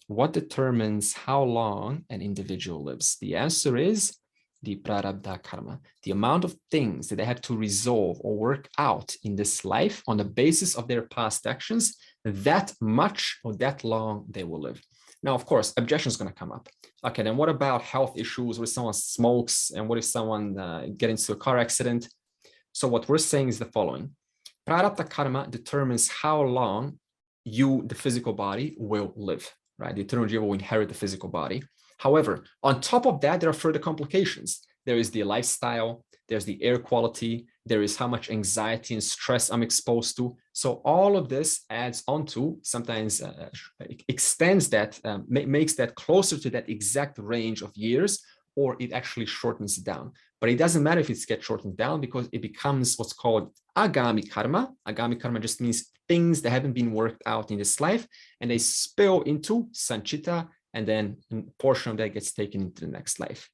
What determines how long an individual lives? The answer is the prarabdha karma, the amount of things that they have to resolve or work out in this life on the basis of their past actions, that much or that long they will live. Now, of course, objection is going to come up. Okay, then what about health issues? What if someone smokes? And what if someone gets into a car accident? So what we're saying is the following. Prarabdha karma determines how long you, the physical body, will live, right? The eternal Jiva will inherit the physical body. However, on top of that, there are further complications. There is the lifestyle, there's the air quality, there is how much anxiety and stress I'm exposed to. So all of this adds onto, sometimes extends that, makes that closer to that exact range of years, or it actually shortens it down. But it doesn't matter if it gets shortened down because it becomes what's called agami karma. Agami karma just means things that haven't been worked out in this life, and they spill into sanchita, and then a portion of that gets taken into the next life.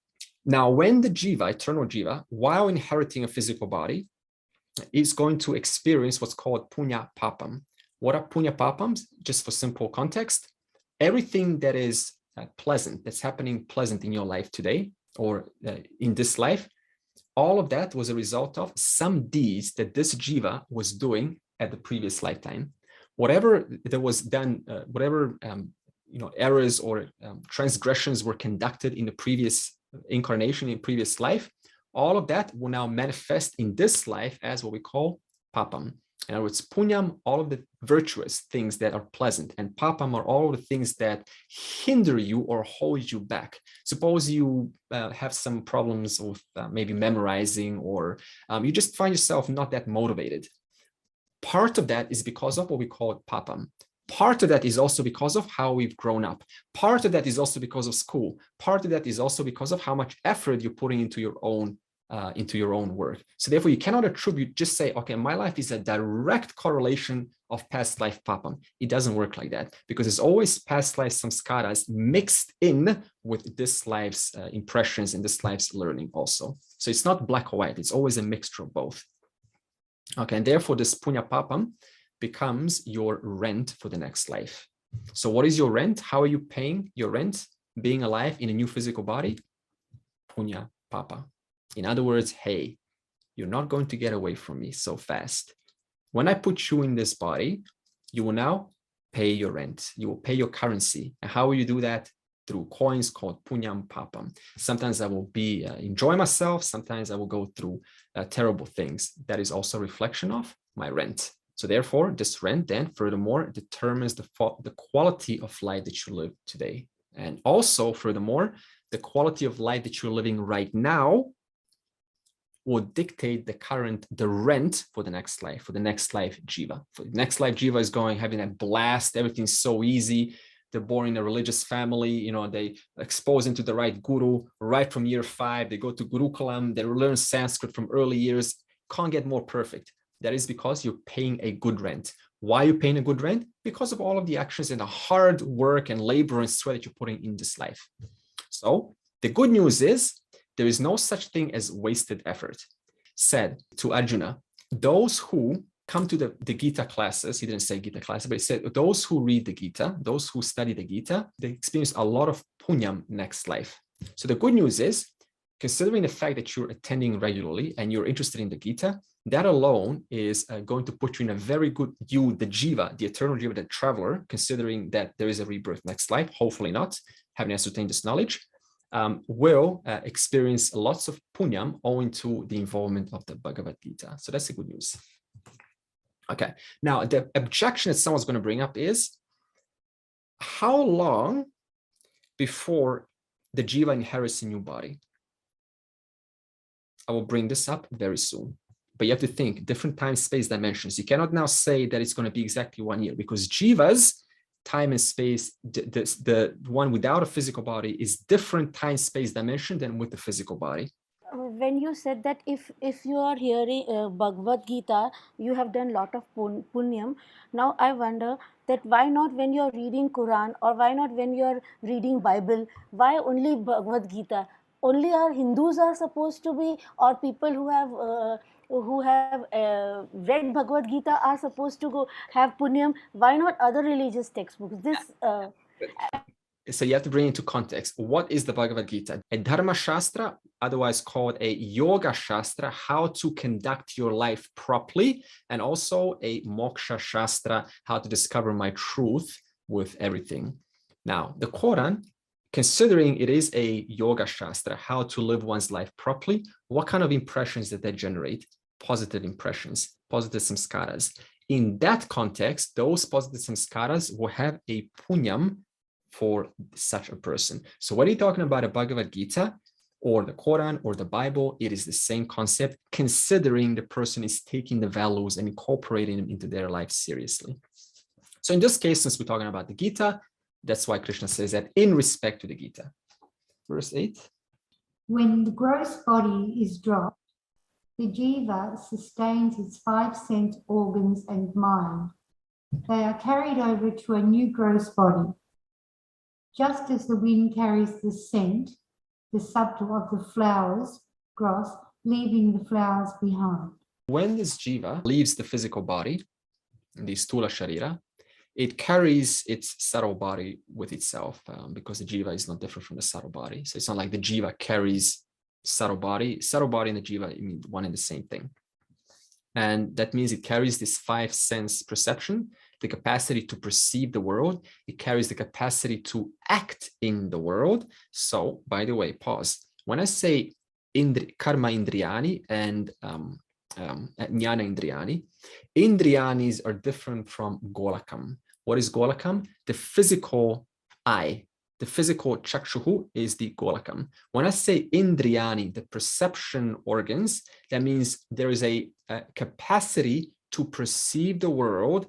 Now, when the Jiva, eternal Jiva, while inheriting a physical body, is going to experience what's called Punya Papam. What are Punya Papams? Just for simple context, everything that is pleasant, that's happening pleasant in your life today, or in this life, all of that was a result of some deeds that this Jiva was doing at the previous lifetime. Whatever that was done, whatever errors or transgressions were conducted in the previous incarnation, in previous life, all of that will now manifest in this life as what we call papam. In other words, punyam, all of the virtuous things that are pleasant, and papam are all of the things that hinder you or hold you back. Suppose you have some problems with maybe memorizing, or you just find yourself not that motivated. Part of that is because of what we call papam. Part of that is also because of how we've grown up. Part of that is also because of school. Part of that is also because of how much effort you're putting into your own work. So therefore, you cannot attribute, just say, okay, my life is a direct correlation of past life papam. It doesn't work like that, because it's always past life samskaras mixed in with this life's impressions and this life's learning also. So it's not black or white. It's always a mixture of both. Okay, and therefore this punya papam becomes your rent for the next life. So what is your rent? How are you paying your rent being alive in a new physical body? Punya papa. In other words, hey, you're not going to get away from me so fast. When I put you in this body, you will now pay your rent. You will pay your currency. And how will you do that? Through coins called punyam papam. Sometimes I will enjoy myself. Sometimes I will go through terrible things. That is also a reflection of my rent. So therefore, this rent then furthermore determines the quality of life that you live today. And also furthermore, the quality of life that you're living right now will dictate the rent for the next life Jiva. For the next life Jiva is having a blast. Everything's so easy. They're born in a religious family. They expose into the right guru right from year 5. They go to Gurukulam. They learn Sanskrit from early years. Can't get more perfect. That is because you're paying a good rent. Why are you paying a good rent? Because of all of the actions and the hard work and labor and sweat that you're putting in this life. So the good news is there is no such thing as wasted effort. Said to Arjuna, those who come to the Gita classes, he didn't say Gita classes, but he said those who read the Gita, those who study the Gita, they experience a lot of punyam next life. So the good news is, considering the fact that you're attending regularly and you're interested in the Gita, that alone is going to put you in a very good, the Jiva, the eternal Jiva, the traveler, considering that there is a rebirth next life, hopefully not, having ascertained this knowledge, will experience lots of punyam owing to the involvement of the Bhagavad Gita. So that's the good news. Okay, now the objection that someone's going to bring up is, how long before the Jiva inherits a new body? I will bring this up very soon. But you have to think different time, space dimensions. You cannot now say that it's going to be exactly 1 year, because Jivas, time and space, the one without a physical body is different time, space dimension than with the physical body. When you said that if you are hearing Bhagavad Gita, you have done lot of punyam. Now I wonder that why not when you are reading Quran, or why not when you are reading Bible? Why only Bhagavad Gita? Only our Hindus are supposed to be, or people who have read Bhagavad Gita are supposed to have punyam. Why not other religious textbooks? So you have to bring into context, what is the Bhagavad Gita? A Dharma Shastra, otherwise called a Yoga Shastra, how to conduct your life properly, and also a Moksha Shastra, how to discover my truth with everything. Now, the Quran, considering it is a Yoga Shastra, how to live one's life properly, what kind of impressions did that generate? Positive impressions, positive samskaras. In that context, those positive samskaras will have a punyam for such a person. So when you're talking about a Bhagavad Gita or the Quran or the Bible, it is the same concept, considering the person is taking the values and incorporating them into their life seriously. So in this case, since we're talking about the Gita, that's why Krishna says that in respect to the Gita. Verse 8. When the gross body is dropped, the Jiva sustains its 5 sense organs and mind. They are carried over to a new gross body. Just as the wind carries the scent, the subtle of the flowers, gross, leaving the flowers behind. When this Jiva leaves the physical body, the Stula Sharira, it carries its subtle body with itself, because the Jiva is not different from the subtle body. So it's not like the Jiva carries subtle body. Subtle body and the jiva, I mean, one and the same thing. And that means it carries this 5 sense perception, the capacity to perceive the world. It carries the capacity to act in the world. So, by the way, pause. When I say karma indriyani and jnana indriyani, indriyanis are different from golakam. What is golakam? The physical eye. The physical chakshuhu is the golakam. When I say indriyani, the perception organs, that means there is a capacity to perceive the world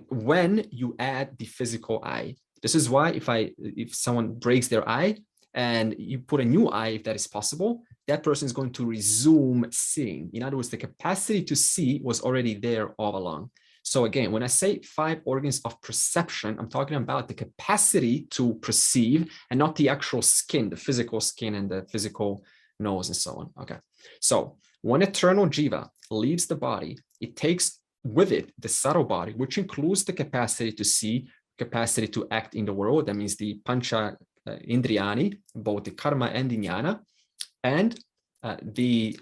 when you add the physical eye. This is why if someone breaks their eye and you put a new eye, if that is possible, that person is going to resume seeing. In other words, the capacity to see was already there all along. So again, when I say 5 organs of perception, I'm talking about the capacity to perceive and not the actual skin, the physical skin and the physical nose and so on. Okay. So when eternal jiva leaves the body, it takes with it the subtle body, which includes the capacity to see, capacity to act in the world. That means the pancha indriyani, both the karma and the jnana, and the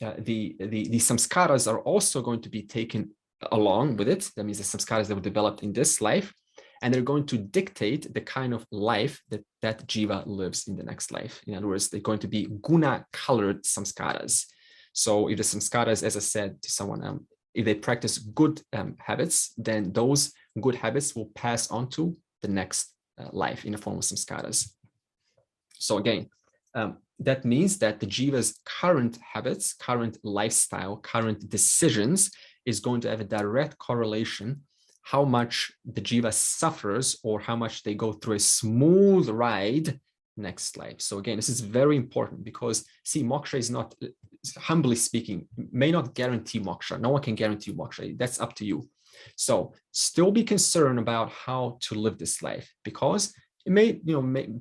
samskaras are also going to be taken along with it. That means the samskaras that were developed in this life, and they're going to dictate the kind of life that jiva lives in the next life. In other words, they're going to be guna-colored samskaras. So if the samskaras, as I said to someone, if they practice good habits, then those good habits will pass on to the next life in the form of samskaras. So again, that means that the jiva's current habits, current lifestyle, current decisions is going to have a direct correlation how much the jiva suffers or how much they go through a smooth ride next life. So again, this is very important because, see, moksha is not, humbly speaking, may not guarantee moksha. No one can guarantee moksha. That's up to you. So still be concerned about how to live this life, because it may,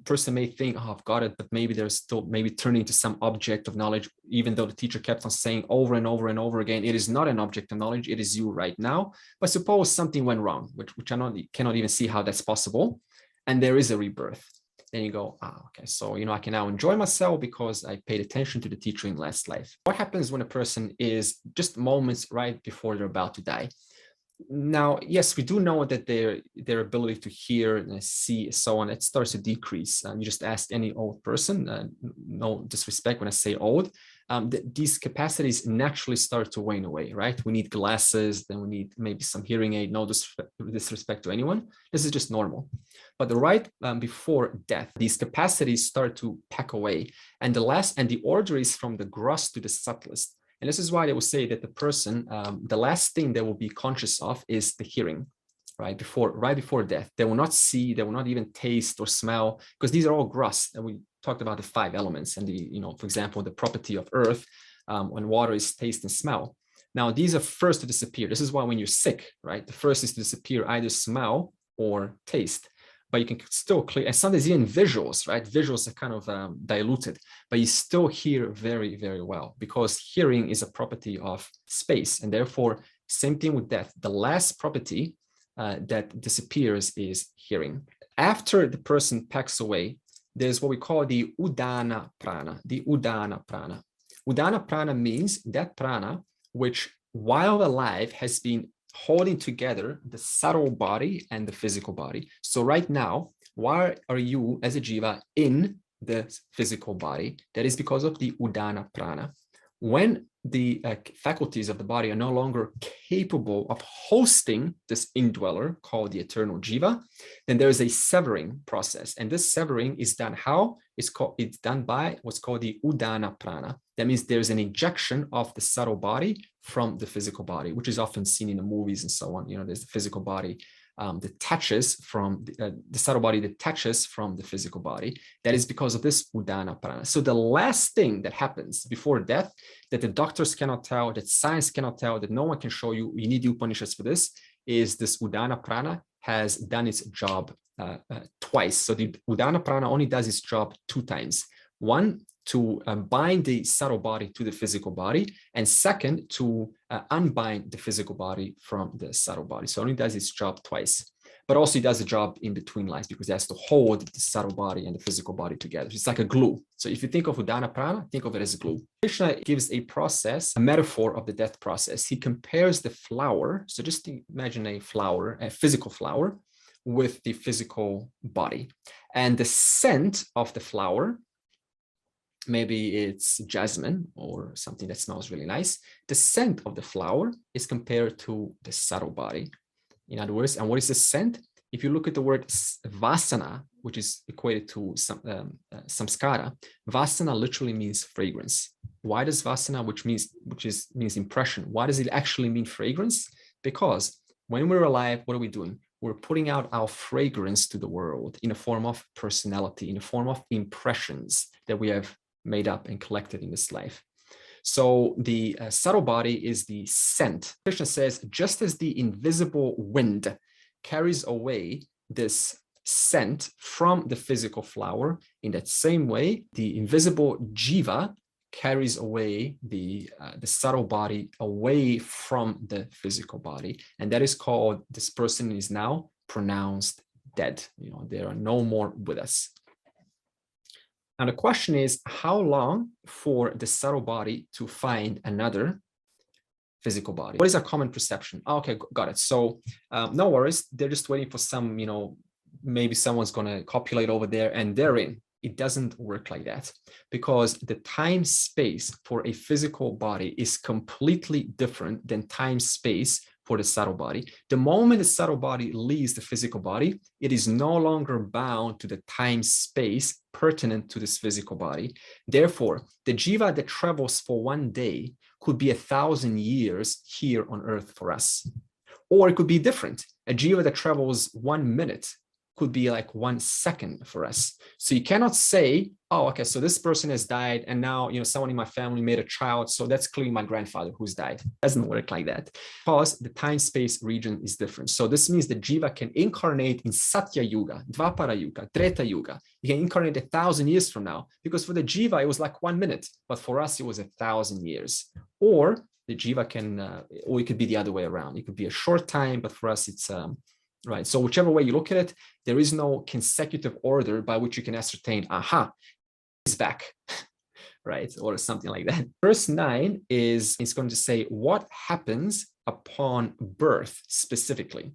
person may think, oh, I've got it, but maybe there's still maybe turning into some object of knowledge, even though the teacher kept on saying over and over and over again, it is not an object of knowledge, it is you right now. But suppose something went wrong, which I cannot even see how that's possible, and there is a rebirth. Then you go, okay, so, I can now enjoy myself because I paid attention to the teacher in last life. What happens when a person is just moments right before they're about to die? Now, yes, we do know that their ability to hear and see, so on, it starts to decrease. You just ask any old person, no disrespect when I say old, these capacities naturally start to wane away, right? We need glasses, then we need maybe some hearing aid, no disrespect to anyone. This is just normal. But right before death, these capacities start to pack away. And the order is from the gross to the subtlest. And this is why they will say that the person, the last thing they will be conscious of is the hearing, right before death. They will not see, they will not even taste or smell, because these are all gross. And we talked about the 5 elements and for example, the property of earth, when water is taste and smell. Now, these are first to disappear. This is why when you're sick, right, the first is to disappear, either smell or taste. But you can still clear, and sometimes even visuals, right? Visuals are kind of diluted, but you still hear very, very well, because hearing is a property of space. And therefore, same thing with death. The last property that disappears is hearing. After the person packs away, there's what we call the udana prana, the udana prana. Udana prana means that prana which, while alive, has been holding together the subtle body and the physical body. So right now, why are you as a jiva in the physical body? That is because of the udana prana. When the faculties of the body are no longer capable of hosting this indweller called the eternal jiva, then there is a severing process. And this severing is done how? It's done by what's called the udana prana. That means there's an ejection of the subtle body from the physical body, which is often seen in the movies and so on. There's the physical body detaches from the subtle body detaches from the physical body. That is because of this udana prana. So the last thing that happens before death, that the doctors cannot tell, that science cannot tell, that no one can show you, you need the Upanishads for this, is this udana prana has done its job twice. So the udana prana only does its job 2 times. One, to bind the subtle body to the physical body, and second, to unbind the physical body from the subtle body. So it only does its job twice. But also it does a job in between lives because it has to hold the subtle body and the physical body together. It's like a glue. So if you think of Udana Prana, think of it as a glue. Krishna gives a process, a metaphor of the death process. He compares the flower. So just imagine a flower, a physical flower, with the physical body. And the scent of the flower, maybe it's jasmine or something that smells really nice. The scent of the flower is compared to the subtle body. In other words, and what is the scent? If you look at the word vasana, which is equated to samskara, vasana literally means fragrance. Why does vasana, which means impression, why does it actually mean fragrance? Because when we're alive, what are we doing? We're putting out our fragrance to the world in a form of personality, in a form of impressions that we have made up and collected in this life. So the subtle body is the scent. Krishna says, just as the invisible wind carries away this scent from the physical flower, in that same way, the invisible jiva carries away the subtle body away from the physical body. And that is called, this person is now pronounced dead. You know, they are no more with us. Now the question is, how long for the subtle body to find another physical body? What is our common perception? Oh, okay, got it. So no worries. They're just waiting for some, you know, maybe someone's going to copulate over there and they're in. It doesn't work like that, because the time space for a physical body is completely different than time space for the subtle body. The moment the subtle body leaves the physical body, it is no longer bound to the time space pertinent to this physical body. Therefore, the jiva that travels for one day could be 1,000 years here on earth for us. Or it could be different. A jiva that travels 1 minute could be like 1 second for us. So you cannot say, oh, okay, so this person has died and now, you know, someone in my family made a child, so that's clearly my grandfather who's died. It doesn't work like that, because the time-space region is different. So this means the jiva can incarnate in Satya Yuga, Dvapara Yuga, Treta Yuga. He can incarnate 1,000 years from now, because for the jiva, it was like 1 minute, but for us, it was 1,000 years. Or the jiva can, or it could be the other way around. It could be a short time, but for us, it's, right. So whichever way you look at it, there is no consecutive order by which you can ascertain, aha, he's back, right? Or something like that. Verse 9 is going to say what happens upon birth specifically.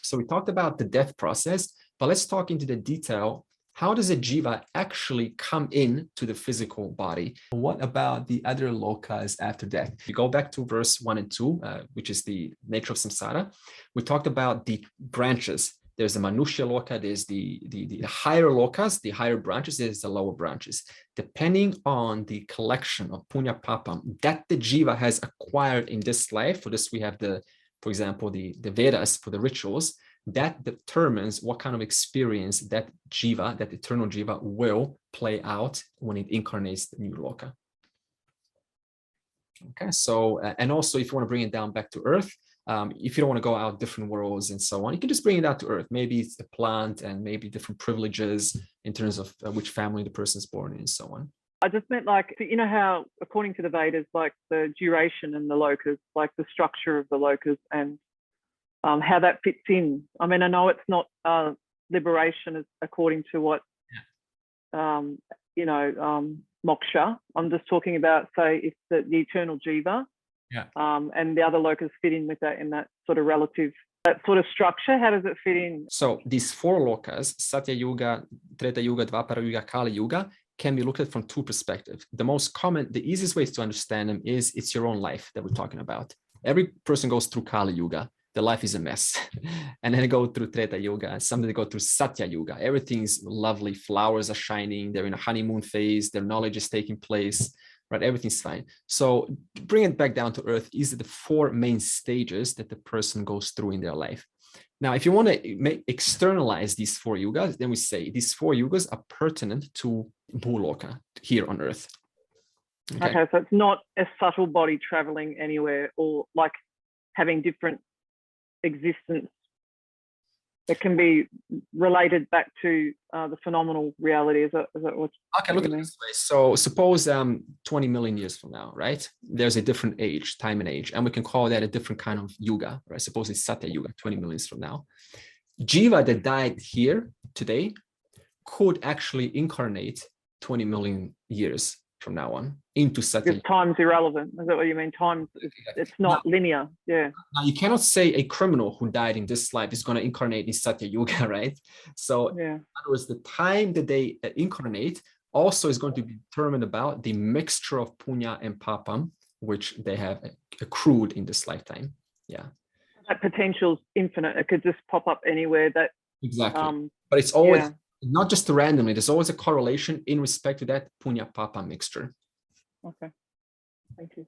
So we talked about the death process, but let's talk into the detail. How does a jiva actually come in to the physical body? What about the other lokas after death? If you go back to verse 1 and 2, which is the nature of samsara, we talked about the branches. There's the Manushya loka, there's the higher lokas, the higher branches, there's the lower branches. Depending on the collection of Punya Papam that the jiva has acquired in this life, for this we have for example, the Vedas for the rituals, that determines what kind of experience that jiva, that eternal jiva, will play out when it incarnates the new loka. Okay, so, and also if you want to bring it down back to earth, if you don't want to go out different worlds and so on, you can just bring it out to earth. Maybe it's a plant and maybe different privileges in terms of which family the person's born in and so on. I just meant, like, you know how according to the Vedas, like the duration and the lokas, like the structure of the lokas and how that fits in. I mean, I know it's not liberation as according to what, you know, moksha. I'm just talking about, say, if the eternal jiva, and the other lokas fit in with that, in that sort of relative, that sort of structure. How does it fit in? So these 4 lokas, Satya Yuga, Treta Yuga, Dvapara Yuga, Kali Yuga, can be looked at from 2 perspectives. The most common, the easiest ways to understand them is it's your own life that we're talking about. Every person goes through Kali Yuga. The life is a mess. And then they go through Treta Yuga, and some they go through Satya Yuga. Everything's lovely. Flowers are shining. They're in a honeymoon phase. Their knowledge is taking place, right? Everything's fine. So bring it back down to earth. These are the 4 main stages that the person goes through in their life. Now, if you want to externalize these 4 yugas, then we say these 4 yugas are pertinent to Bhuloka, here on earth. Okay, so it's not a subtle body traveling anywhere, or like having different existence that can be related back to the phenomenal reality. Is that what? Okay, look at it this way. So suppose 20 million years from now, right? There's a different age, time and age, and we can call that a different kind of yuga, right? Suppose it's Satya Yuga, 20 million years from now. Jiva that died here today could actually incarnate 20 million years from now on into Satya. Because time's irrelevant. Is that what you mean? Time, it's not linear. Yeah. Now, you cannot say a criminal who died in this life is going to incarnate in Satya Yuga, right? So, yeah. in other words, the time that they incarnate also is going to be determined about the mixture of Punya and Papam, which they have accrued in this lifetime. Yeah. That potential's infinite. It could just pop up anywhere. That exactly. But it's always yeah. not just randomly. There's always a correlation in respect to that Punya Papam mixture. Okay. Thank you.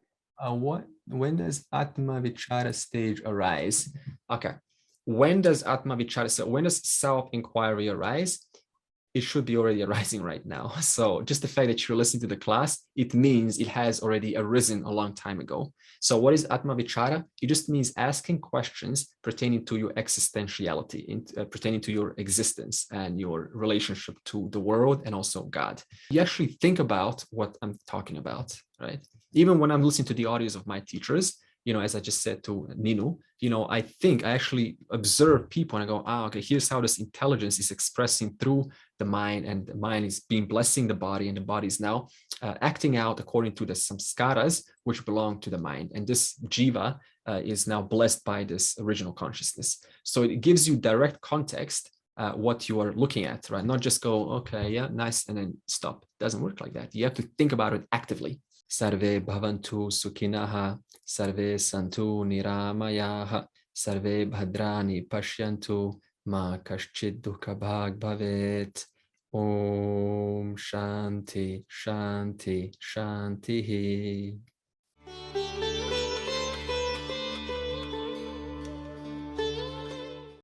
When does Atma Vichara stage arise? Okay. When does Atma Vichara, so when does self-inquiry arise? It should be already arising right now. So just the fact that you're listening to the class, it means it has already arisen a long time ago. So what is Atma Vichara? It just means asking questions pertaining to your existentiality, pertaining to your existence and your relationship to the world and also God. You actually think about what I'm talking about, right? Even when I'm listening to the audios of my teachers, you know, as I just said to Ninu, you know, I actually observe people and I go, okay, here's how this intelligence is expressing through the mind, and the mind is being blessing the body, and the body is now acting out according to the samskaras, which belong to the mind. And this jiva is now blessed by this original consciousness. So it gives you direct context what you are looking at, right? Not just go, okay, yeah, nice, and then stop. It doesn't work like that. You have to think about it actively. Sarve bhavantu sukhinaha, sarve santu niramayaha, sarve bhadrani pashyantu, ma kaschid dukha bhag bhavet. Om Shanti, Shanti, Shanti.